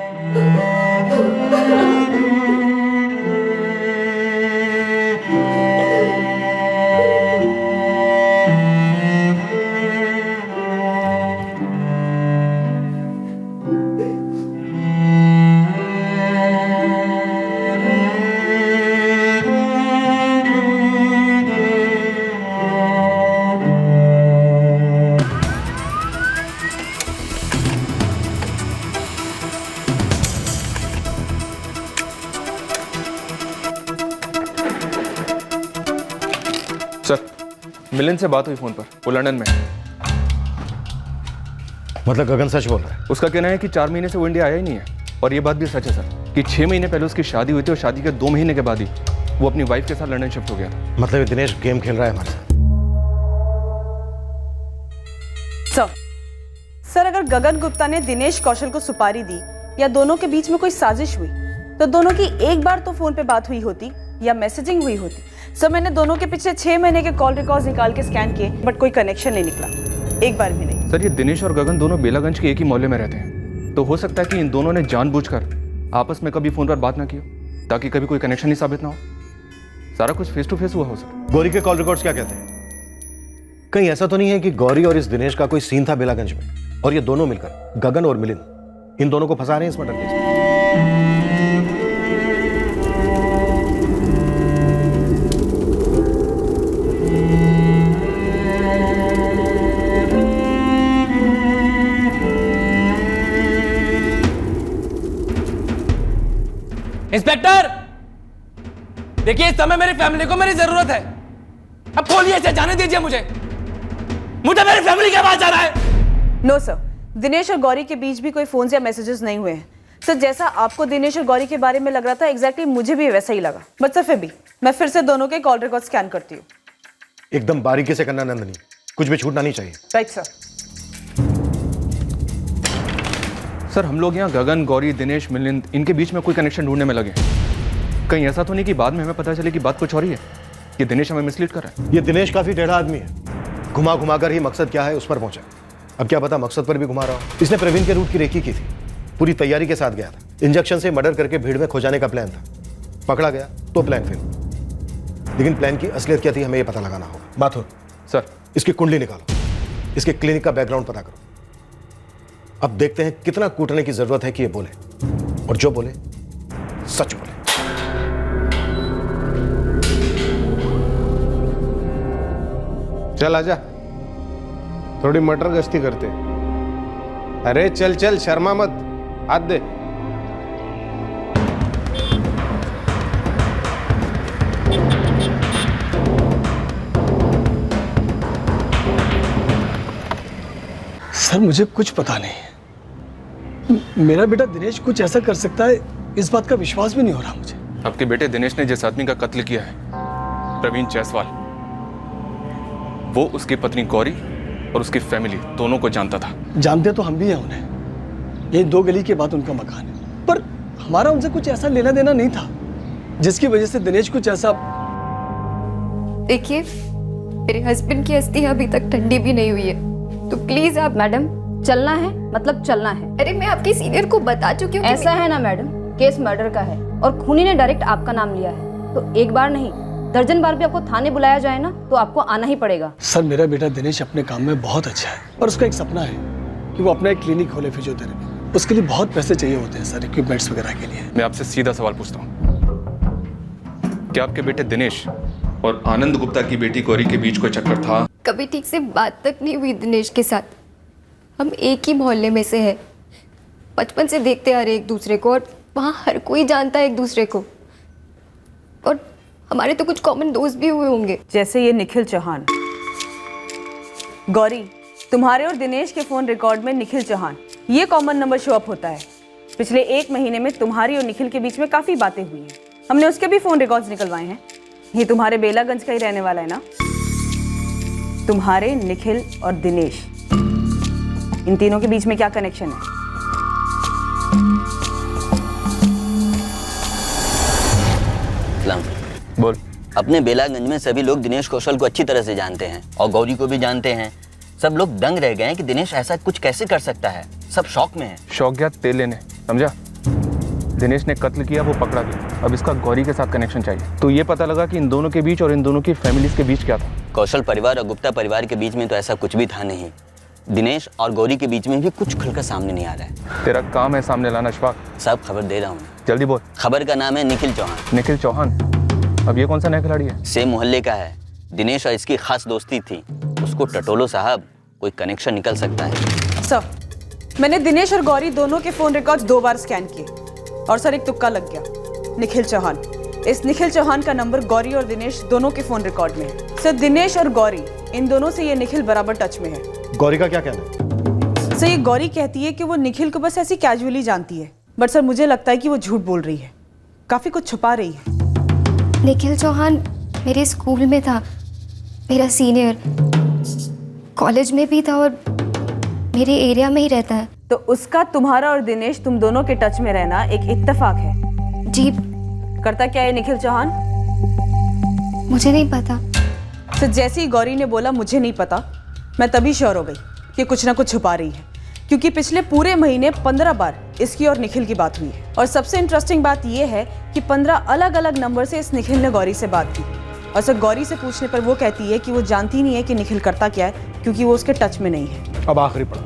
मिलिंद से बात हुई फोन पर, वो लंदन में है। मतलब गगन सच बोल रहा है? उसका कहना है कि 4 महीने से वो इंडिया आया ही नहीं है। और ये बात भी सच है सर कि 6 महीने पहले उसकी शादी हुई थी और शादी के 2 महीने के बाद ही वो अपनी वाइफ के साथ लंदन शिफ्ट हो गया था। मतलब ये दिनेश गेम खेल रहा है हमारे साथ। सर अगर गगन गुप्ता ने दिनेश कौशल को सुपारी दी या दोनों के बीच में कोई साजिश हुई तो दोनों की एक बार तो फोन पे बात हुई होती या मैसेजिंग हुई होती। सर मैंने दोनों के पिछले 6 महीने के कॉल रिकॉर्ड्स निकाल के स्कैन किए, बट कोई कनेक्शन नहीं निकला, एक बार भी नहीं। सर ये दिनेश और गगन दोनों बेलागंज के एक ही मोहल्ले में रहते हैं, तो हो सकता है कि इन दोनों ने जानबूझकर आपस में कभी फोन पर बात ना की हो ताकि कभी कोई कनेक्शन ही साबित ना हो। सारा कुछ फेस टू फेस हुआ हो सर। गौरी के कॉल रिकॉर्ड्स क्या कहते हैं? कहीं ऐसा तो नहीं है कि गौरी और इस दिनेश का कोई सीन था बेलागंज में और ये दोनों मिलकर गगन और मिलिंद इन दोनों को फंसा रहे हैं इस मर्डर केस में? इंस्पेक्टर देखिए, इस समय मेरी फैमिली को मेरी जरूरत है। अब खोलिए इसे, जाने दीजिए मुझे मेरी फैमिली के पास जाना है। नो सर, दिनेश और गौरी के बीच भी कोई फोन या मैसेजेस नहीं हुए हैं। सर जैसा आपको दिनेश और गौरी के बारे में लग रहा था एग्जैक्टली मुझे भी वैसा ही लगा। बट सर फिर भी मैं फिर से दोनों के कॉल रिकॉर्ड स्कैन करती हूँ। एकदम बारीकी से करना नंदनी, कुछ भी छूटना नहीं चाहिए। Right sir. सर हम लोग यहाँ गगन, गौरी, दिनेश, मिलिंद इनके बीच में कोई कनेक्शन ढूंढने में लगे हैं। कहीं ऐसा तो नहीं कि बाद में हमें पता चले कि बात कुछ और ही है, ये दिनेश हमें मिसलीड कर रहा है। ये दिनेश काफी टेढ़ा आदमी है, घुमा घुमा कर ही मकसद क्या है उस पर पहुंचा। अब क्या पता मकसद पर भी घुमा रहा हो। इसने प्रवीण के रूट की रेकी की थी, पूरी तैयारी के साथ गया था। इंजेक्शन से मर्डर करके भीड़ में खो जाने का प्लान था। पकड़ा गया तो प्लान फेल, लेकिन प्लान की असलियत क्या थी हमें ये पता लगाना होगा। माथुर सर, इसकी कुंडली निकालो, इसके क्लिनिक का बैकग्राउंड पता करो। अब देखते हैं कितना कूटने की जरूरत है कि ये बोले, और जो बोले सच बोले। चल आजा, थोड़ी मटर गश्ती करते। अरे चल चल, शर्मा मत, हाथ दे। सर मुझे कुछ पता नहीं, मेरा बेटा दिनेश कुछ ऐसा कर सकता है इस बात का विश्वास भी नहीं हो रहा मुझे। आपके बेटे दिनेश ने जिस आदमी का कत्ल किया है, प्रवीण जायसवाल, वो उसकी पत्नी गौरी और उसकी फैमिली दोनों को जानता था। जानते तो हम भी हैं उन्हें, ये 2 गली के बाद उनका मकान है, पर हमारा उनसे कुछ ऐसा लेना देना नहीं था जिसकी वजह से दिनेश कुछ ऐसा। देखिए, मेरे हस्बैंड की अस्थि अभी तक ठंडी भी नहीं हुई है, तो प्लीज आप। मैडम चलना है मतलब चलना है। अरे मैं आपके सीनियर को बता चुकी हूँ। ऐसा है ना मैडम, केस मर्डर का है और खूनी ने डायरेक्ट आपका नाम लिया है, तो एक बार नहीं दर्जन बार भी आपको थाने बुलाया जाए ना तो आपको आना ही पड़ेगा। सर मेरा बेटा दिनेश अपने काम में बहुत अच्छा है, और उसका एक सपना है कि वो अपना एक क्लिनिक खोले फिजियोथेरेपी। उसके लिए बहुत पैसे चाहिए होते हैं सर, इक्विपमेंट्स वगैरह के लिए। मैं आपसे सीधा सवाल पूछता हूँ, क्या आपके बेटे दिनेश और आनंद गुप्ता की बेटी गौरी के बीच कोई चक्कर था? कभी ठीक से बात तक नहीं हुई दिनेश के साथ। हम एक ही मोहल्ले में से हैं, बचपन से देखते आ रहे एक दूसरे को, और वहाँ हर कोई जानता है एक दूसरे को, और हमारे तो कुछ कॉमन दोस्त भी हुए होंगे। जैसे ये निखिल चौहान। गौरी, तुम्हारे और दिनेश के फोन रिकॉर्ड में निखिल चौहान ये कॉमन नंबर शो अप होता है। पिछले 1 महीने में तुम्हारी और निखिल के बीच में काफी बातें हुई हैं, हमने उसके भी फोन रिकॉर्ड्स निकलवाए हैं। ये तुम्हारे बेलागंज का ही रहने वाला है ना? तुम्हारे निखिल और दिनेश, इन तीनों के बीच में क्या कनेक्शन है? बोल। अपने बेलागंज में सभी लोग दिनेश कौशल को अच्छी तरह से जानते हैं और गौरी को भी जानते हैं। सब लोग दंग रह गए हैं कि दिनेश ऐसा कुछ कैसे कर सकता है। सब शौक में हैं। शौक गया तेल लेने, समझा? दिनेश ने कत्ल किया, वो पकड़ा गया, अब इसका गौरी के साथ कनेक्शन चाहिए। तो ये पता लगा कि इन दोनों के बीच और इन दोनों की फैमिलीज के बीच क्या था। कौशल परिवार और गुप्ता परिवार के बीच में तो ऐसा कुछ भी था नहीं। दिनेश और गौरी के बीच में भी कुछ खुलकर सामने नहीं आ रहा है। तेरा काम है सामने लाना अशफाक। सब खबर दे रहा हूँ, जल्दी बोल। खबर का नाम है निखिल चौहान। निखिल चौहान? अब ये कौन सा नया खिलाड़ी है? सेम मोहल्ले का है। दिनेश और इसकी खास दोस्ती थी, उसको टटोलो साहब, कोई कनेक्शन निकल सकता है। सर, मैंने दिनेश और गौरी दोनों के फोन रिकॉर्ड्स 2 बार स्कैन किए, और सर एक तुक्का लग गया, निखिल चौहान। इस निखिल चौहान का नंबर गौरी और दिनेश दोनों के फोन रिकॉर्ड में है। सर दिनेश और गौरी, इन दोनों से ये निखिल बराबर टच में है। गौरी का क्या कहना है? सर ये गौरी कहती है कि वो निखिल को बस ऐसी कैजुअली जानती है, बट सर मुझे लगता है कि वो झूठ बोल रही है, काफी कुछ छुपा रही है। निखिल चौहान मेरे स्कूल में था, मेरा सीनियर, कॉलेज में भी था और मेरे एरिया में ही रहता है। तो उसका तुम्हारा और दिनेश तुम दोनों के टच में रहना एक इत्तेफाक है। जी। करता क्या है निखिल चौहान? मुझे नहीं पता। तो जैसे ही गौरी ने बोला मुझे नहीं पता, मैं तभी श्योर हो गई कि कुछ ना कुछ छुपा रही है, क्योंकि पिछले पूरे महीने 15 बार इसकी और निखिल की बात हुई है। और सबसे इंटरेस्टिंग बात यह है कि 15 अलग अलग नंबर से इस निखिल ने गौरी से बात की, और सर गौरी से पूछने पर वो कहती है कि वो जानती नहीं है कि निखिल करता क्या है, क्योंकि वो उसके टच में नहीं है। अब आखिरी पड़ा,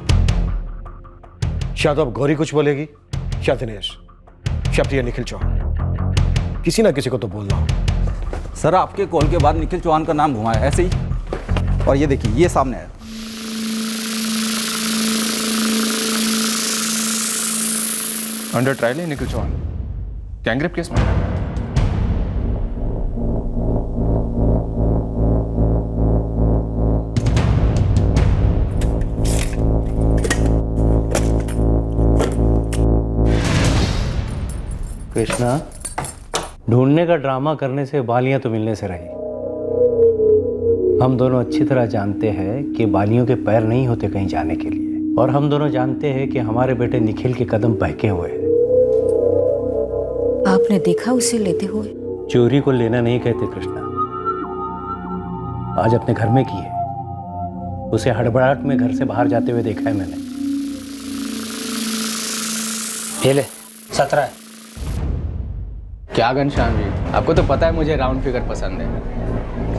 शायद तो अब गौरी कुछ बोलेगी, शायद दिनेश, शायद ये निखिल चौहान। किसी ना किसी को तो बोलना हो। सर आपके कॉल के बाद निखिल चौहान का नाम घुमाया ऐसे ही, और ये देखिए ये सामने है। अंडर ट्रायल है निखिल चौहान, गैंगरेप केस में। कृष्णा, ढूंढने का ड्रामा करने से बालियां तो मिलने से रही। हम दोनों अच्छी तरह जानते हैं कि बालियों के पैर नहीं होते कहीं जाने के लिए, और हम दोनों जानते हैं कि हमारे बेटे निखिल के कदम बहके हुए हैं। आपने देखा उसे लेते हुए? चोरी को लेना नहीं कहते कृष्णा, आज अपने घर में की है। उसे हड़बड़ाहट में घर से बाहर जाते हुए देखा है मैंने। ये ले 17 है। क्या घनश्याम जी, आपको तो पता है मुझे राउंड फिगर पसंद है।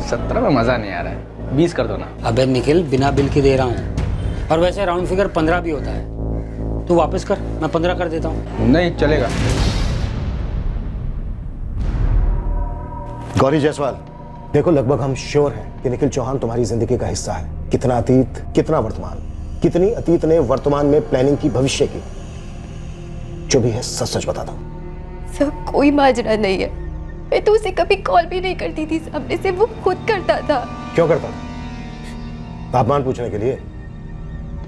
17 में मजा नहीं आ रहा है, 20 कर दो ना। अबे निखिल, बिना बिल के दे रहा हूँ, और वैसे राउंड फिगर 15 भी होता है। तू वापस कर, मैं 15 कर देता हूँ। नहीं चलेगा। गौरी जायसवाल, देखो लगभग हम श्योर हैं कि निखिल चौहान तुम्हारी जिंदगी का हिस्सा है। कितना अतीत, कितना वर्तमान, कितनी अतीत ने वर्तमान में प्लानिंग की, भविष्य की। जो भी है सच सच बता दो। सर कोई माजरा नहीं है, मैं तो उसे कभी कॉल भी नहीं करती थी सामने से, वो खुद करता था। क्यों करता था? तापमान पूछने के लिए,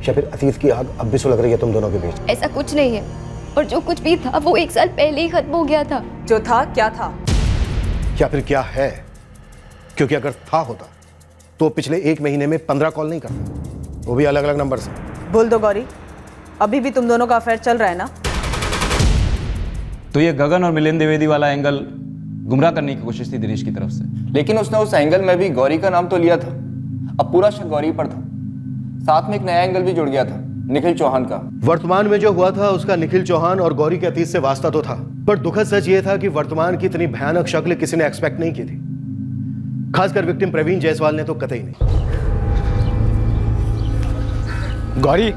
या फिर अतीत की आग अब भी सुलग रही है तुम दोनों के बीच? ऐसा कुछ नहीं है, और जो कुछ भी था वो 1 साल पहले ही खत्म हो गया था। जो था क्या था, या फिर क्या है? क्योंकि अगर था होता तो पिछले 1 महीने में 15 कॉल नहीं करता, वो भी अलग अलग नंबर से। बोल दो गौरी, अभी भी तुम दोनों का अफेयर चल रहा है ना? तो ये गगन और मिलिंद द्विवेदी वाला एंगल गुमराह करने की कोशिश थी दिनेश की तरफ से। लेकिन उसने उस एंगल में भी गौरी का नाम तो लिया था। अब पूरा शक गौरी पर था, साथ में एक नया एंगल भी जुड़ गया था, निखिल चौहान का। वर्तमान में जो हुआ था उसका निखिल चौहान और गौरी के अतीत से वास्ता तो था, पर दुखद सच ये था कि वर्तमान की इतनी भयानक शक्ल किसी ने एक्सपेक्ट नहीं की थी, खासकर विक्टिम प्रवीण जायसवाल ने तो कतई नहीं। गौरी,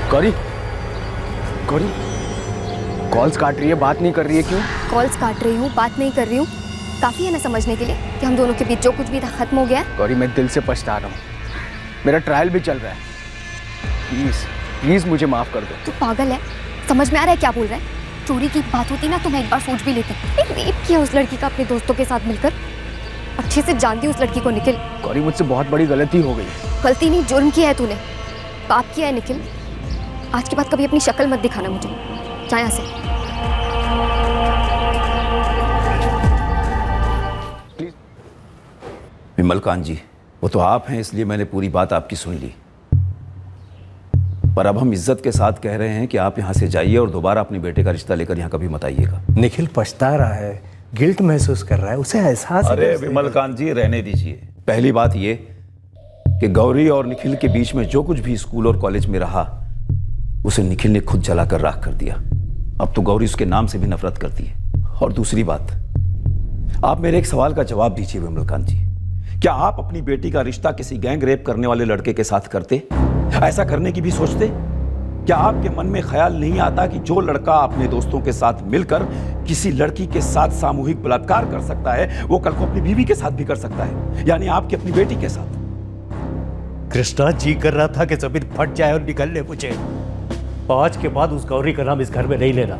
गौरी, गौरी, कॉल्स काट रही है, बात नहीं कर रही है, क्यों? कॉल्स काट रही हूँ, बात नहीं कर रही हूँ, काफी है ना समझने के लिए कि हम दोनों के बीच जो कुछ भी था खत्म हो गया। गौरी, मैं दिल से पछता रहा हूँ, मेरा ट्रायल भी चल रहा है, प्लीज प्लीज मुझे माफ कर दो। तू पागल है? समझ में आ रहा है क्या बोल रहा है? चोरी की बात होती ना तो मैं एक बार सोच भी लेती। रेप किया उस लड़की का अपने दोस्तों के साथ मिलकर, अच्छे से जानती हूँ उस लड़की को निखिल। गौरी, मुझसे बहुत बड़ी गलती हो गई। गलती नहीं, जुर्म किया है तूने, पाप किया है निखिल। आज के बाद कभी अपनी शक्ल मत दिखाना मुझे, जा यहाँ से। विमलकांत जी, वो तो आप हैं इसलिए मैंने पूरी बात आपकी सुन ली, पर अब हम इज्जत के साथ कह रहे हैं कि आप यहाँ से जाइए और दोबारा अपने बेटे का रिश्ता लेकर यहाँ कभी मत आइएगा। निखिल पछता रहा है, गिल्ट महसूस कर रहा है, उसे एहसास है। अरे विमलकांत जी, रहने दीजिए। पहली बात ये कि गौरी और निखिल के बीच में जो कुछ भी स्कूल और कॉलेज में रहा उसे निखिल ने खुद जलाकर राख कर दिया। अब तो गौरी उसके नाम से भी नफरत करती है। और दूसरी बात, आप मेरे एक सवाल का जवाब दीजिए विमलकांत जी, क्या आप अपनी बेटी का रिश्ता किसी गैंग रेप करने वाले लड़के के साथ करते? ऐसा करने की भी सोचते? क्या आपके मन में ख्याल नहीं आता कि जो लड़का अपने दोस्तों के साथ मिलकर किसी लड़की के साथ सामूहिक बलात्कार कर सकता है वो कल को अपनी बीवी के साथ भी कर सकता है, यानी आपकी अपनी बेटी के साथ? कृष्णा जी कर रहा था कि जमीन फट जाए और निकल ले मुझे। आज के बाद उस गौरी का नाम इस घर में नहीं लेना।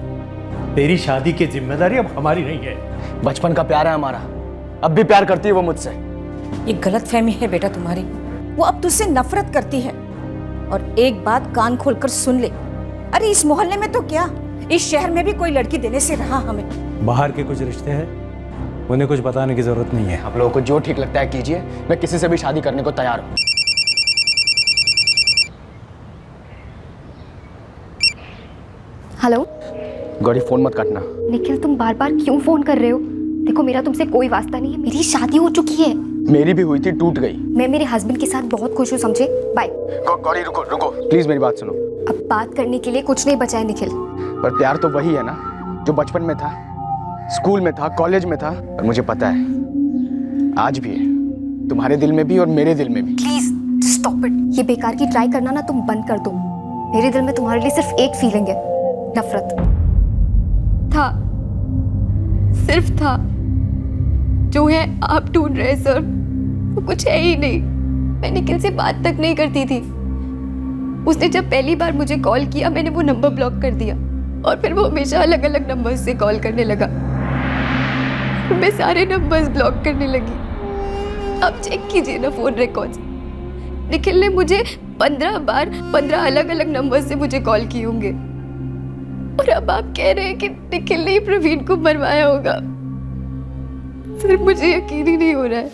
तेरी शादी की जिम्मेदारी अब हमारी नहीं है। बचपन का प्यार है हमारा, अब भी प्यार करती है वो मुझसे। ये गलतफहमी है बेटा तुम्हारी, वो अब तुझसे नफरत करती है। और एक बात कान खोलकर सुन ले, अरे इस मोहल्ले में तो क्या, इस शहर में भी कोई लड़की देने से रहा हमें। बाहर के कुछ रिश्ते हैं, उन्हें कुछ बताने की जरूरत नहीं है। आप लोगों को जो ठीक लगता है कीजिए, मैं किसी से भी शादी करने को तैयार हूँ। हेलो गौरी, फोन मत काटना। निखिल, तुम बार बार क्यों फोन कर रहे हो? देखो मेरा तुमसे कोई वास्ता नहीं है, मेरी शादी हो चुकी है। मेरी भी हुई थी, टूट गई। मैं मेरे हस्बैंड के साथ बहुत खुश हूँ, समझे? बाय। गौरी रुको रुको, प्लीज मेरी बात सुनो। अब बात करने के लिए कुछ नहीं बचा है निखिल। पर प्यार तो वही है ना जो बचपन में था, स्कूल में था, कॉलेज में था। और मुझे पता है आज भी है, तुम्हारे दिल में भी और मेरे दिल में भी। Please stop it. ये बेकार की ट्राई करना ना तुम बंद कर दो। मेरे दिल में तुम्हारे लिए सिर्फ एक फीलिंग है, नफरत। था, सिर्फ था। जो है आप ढूंढ रहे सर, वो कुछ है ही नहीं। मैं निखिल से बात तक नहीं करती थी। उसने जब पहली बार मुझे कॉल किया मैंने वो नंबर ब्लॉक कर दिया, और फिर वो हमेशा अलग अलग नंबर से कॉल करने लगा। मैं सारे नंबर्स ब्लॉक करने लगी। आप चेक कीजिए ना फोन रिकॉर्ड्स। निखिल ने मुझे 15 बार 15 अलग अलग नंबर से मुझे कॉल किए होंगे। और अब आप कह रहे हैं कि निखिल ने प्रवीण को मरवाया होगा। सर मुझे यकीन ही नहीं हो रहा है।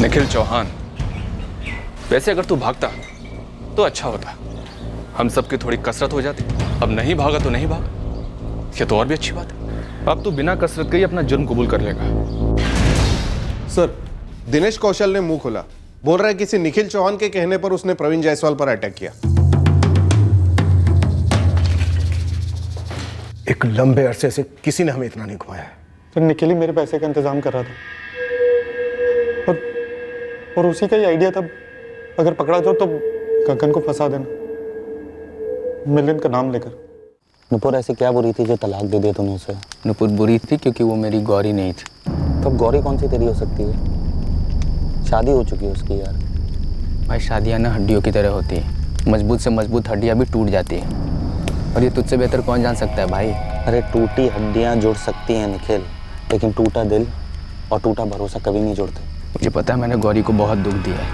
निखिल चौहान, वैसे अगर तू भागता तो अच्छा होता, हम सबकी थोड़ी कसरत हो जाती। अब नहीं भागा तो नहीं भागा, ये तो और भी अच्छी बात है। अब तू बिना कसरत के ही अपना जुर्म कबूल कर लेगा। सर, दिनेश कौशल ने मुंह खोला, बोल रहा है किसी निखिल चौहान के कहने पर उसने प्रवीण जायसवाल पर अटैक किया। एक लंबे अरसे से किसी ने हमें इतना नहीं घुमाया है। तो निखिल ही मेरे पैसे का इंतजाम कर रहा था और उसी का ही आइडिया था, अगर पकड़ा जाओ तो गगन को फंसा देना मिलियन का नाम लेकर। नुपुर ऐसी क्या बुरी थी जो तलाक दे दिया तूने उसे? नुपुर बुरी थी क्योंकि वो मेरी गौरी नहीं थी। तब गौरी कौन सी तेरी हो सकती है? शादी हो चुकी है उसकी यार। भाई शादियाँ ना हड्डियों की तरह होती है, मजबूत से मजबूत हड्डियाँ भी टूट जाती है, और ये तुझसे बेहतर कौन जान सकता है भाई। अरे टूटी हड्डियाँ जुड़ सकती हैं निखिल, लेकिन टूटा दिल और टूटा भरोसा कभी नहीं जुड़ते। मुझे पता है मैंने गौरी को बहुत दुख दिया है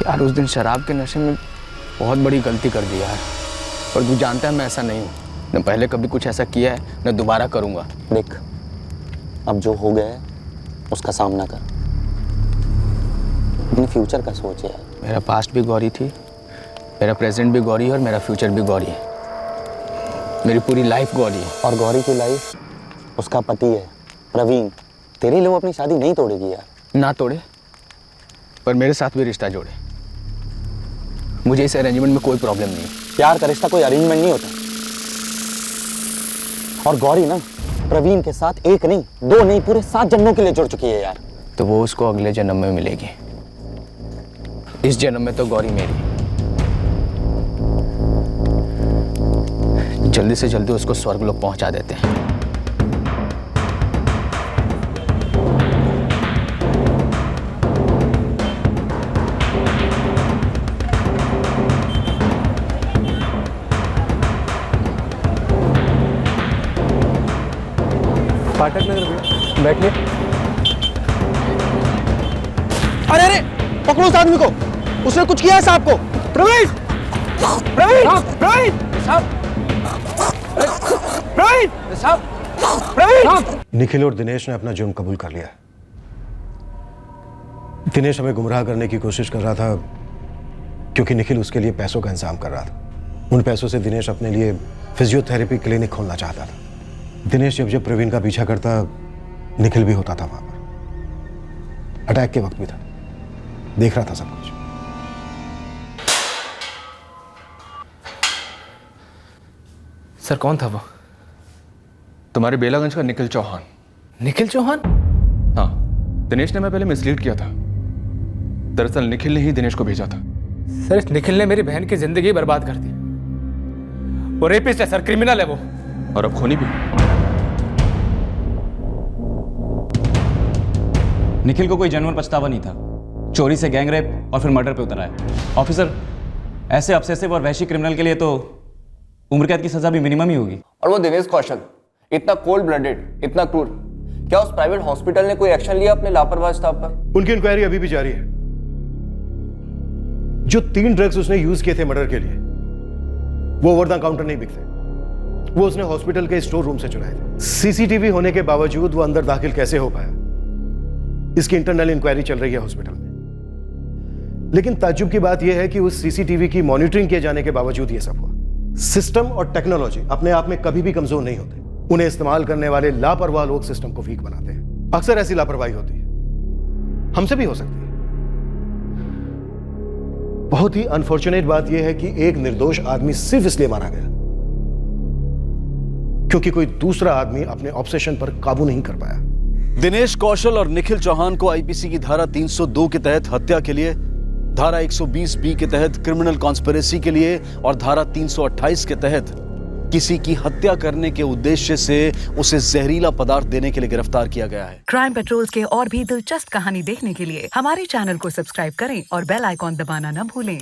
यार। उस दिन शराब के नशे में बहुत बड़ी गलती कर दी यार, और तू जानता है मैं ऐसा नहीं हूँ, न पहले कभी कुछ ऐसा किया है न दोबारा करूँगा। देख, अब जो हो गया है उसका सामना कर, अपने फ्यूचर का सोच यार। मेरा पास्ट भी गौरी थी, मेरा प्रेजेंट भी गौरी है, और मेरा फ्यूचर भी गौरी है। मेरी पूरी लाइफ गौरी है। और गौरी की लाइफ उसका पति है प्रवीण। तेरे लिए वो अपनी शादी नहीं तोड़ेगी यार। ना तोड़े, पर मेरे साथ भी रिश्ता जोड़े। मुझे इस अरेंजमेंट में कोई प्रॉब्लम नहीं। प्यार का रिश्ता कोई अरेंजमेंट नहीं होता। और गौरी ना प्रवीण के साथ एक नहीं, दो नहीं, पूरे 7 जन्मों के लिए जुड़ चुकी है यार। तो वो उसको अगले जन्म में मिलेगी, इस जन्म में तो गौरी मेरी। जल्दी से जल्दी उसको स्वर्ग लोग पहुंचा देते हैं। फाटक नगर बैठिए। अरे अरे, पकड़ो उस आदमी को, उसने कुछ किया है साहब को। प्रवीण, प्रवीण, प्रवीण साहब, प्रवीण साहब, प्रवीण। निखिल और दिनेश ने अपना जुर्म कबूल कर लिया। दिनेश हमें गुमराह करने की कोशिश कर रहा था क्योंकि निखिल उसके लिए पैसों का इंतजाम कर रहा था। उन पैसों से दिनेश अपने लिए फिजियोथेरेपी क्लिनिक खोलना चाहता था। दिनेश जब जब प्रवीण का पीछा करता, निखिल भी होता था वहां पर। अटैक के वक्त भी था, देख रहा था सब कुछ। सर कौन था वो? तुम्हारे बेलागंज का निखिल चौहान। निखिल चौहान? हाँ, दिनेश ने मैं पहले मिसलीड किया था। दरअसल निखिल ने ही दिनेश को भेजा था। सर इस निखिल ने मेरी बहन की जिंदगी बर्बाद कर दी। वो रेपिस्ट है सर, क्रिमिनल है वो, और अब खूनी भी। निखिल को कोई जनरल पछतावा नहीं था, चोरी से गैंग रेप और फिर मर्डर पे उतर आया। ऑफिसर, ऐसे ऑब्सेसिव और वैशी क्रिमिनल के लिए तो उम्र कैद की सजा भी मिनिमम ही होगी। और वो दिनेश कौशल, इतना कोल्ड ब्लडेड, इतना क्रूर, क्या उस प्राइवेट हॉस्पिटल ने कोई एक्शन लिया अपने लापरवाह स्टाफ पर? उनकी इंक्वायरी अभी भी जारी है। जो 3 ड्रग्स उसने यूज किए थे मर्डर के लिए, वो ओवर द काउंटर नहीं बिकते, वो उसने हॉस्पिटल के स्टोर रूम से चुराए थे। सीसीटीवी होने के बावजूद वो अंदर दाखिल कैसे हो पाया, इसकी इंटरनल इंक्वायरी चल रही है हॉस्पिटल में। लेकिन ताज्जुब की बात यह है कि उस सीसीटीवी की मॉनिटरिंग किए जाने के बावजूद यह सब हुआ। सिस्टम और टेक्नोलॉजी अपने आप में कभी भी कमजोर नहीं होते, उन्हें इस्तेमाल करने वाले लापरवाह लोग सिस्टम को वीक बनाते हैं। अक्सर ऐसी लापरवाही होती है, हमसे भी हो सकती है। बहुत ही अनफॉर्चुनेट बात यह है कि एक निर्दोष आदमी सिर्फ इसलिए मारा गया क्योंकि कोई दूसरा आदमी अपने ऑब्सेशन पर काबू नहीं कर पाया। दिनेश कौशल और निखिल चौहान को आईपीसी की धारा 302 के तहत हत्या के लिए, धारा 120 के तहत क्रिमिनल कॉन्स्पिरेसी के लिए और धारा 328 के तहत किसी की हत्या करने के उद्देश्य से उसे जहरीला पदार्थ देने के लिए गिरफ्तार किया गया है। क्राइम पेट्रोल के और भी दिलचस्प कहानी देखने के लिए हमारे चैनल को सब्सक्राइब करें और बेल आइकॉन दबाना न भूलें।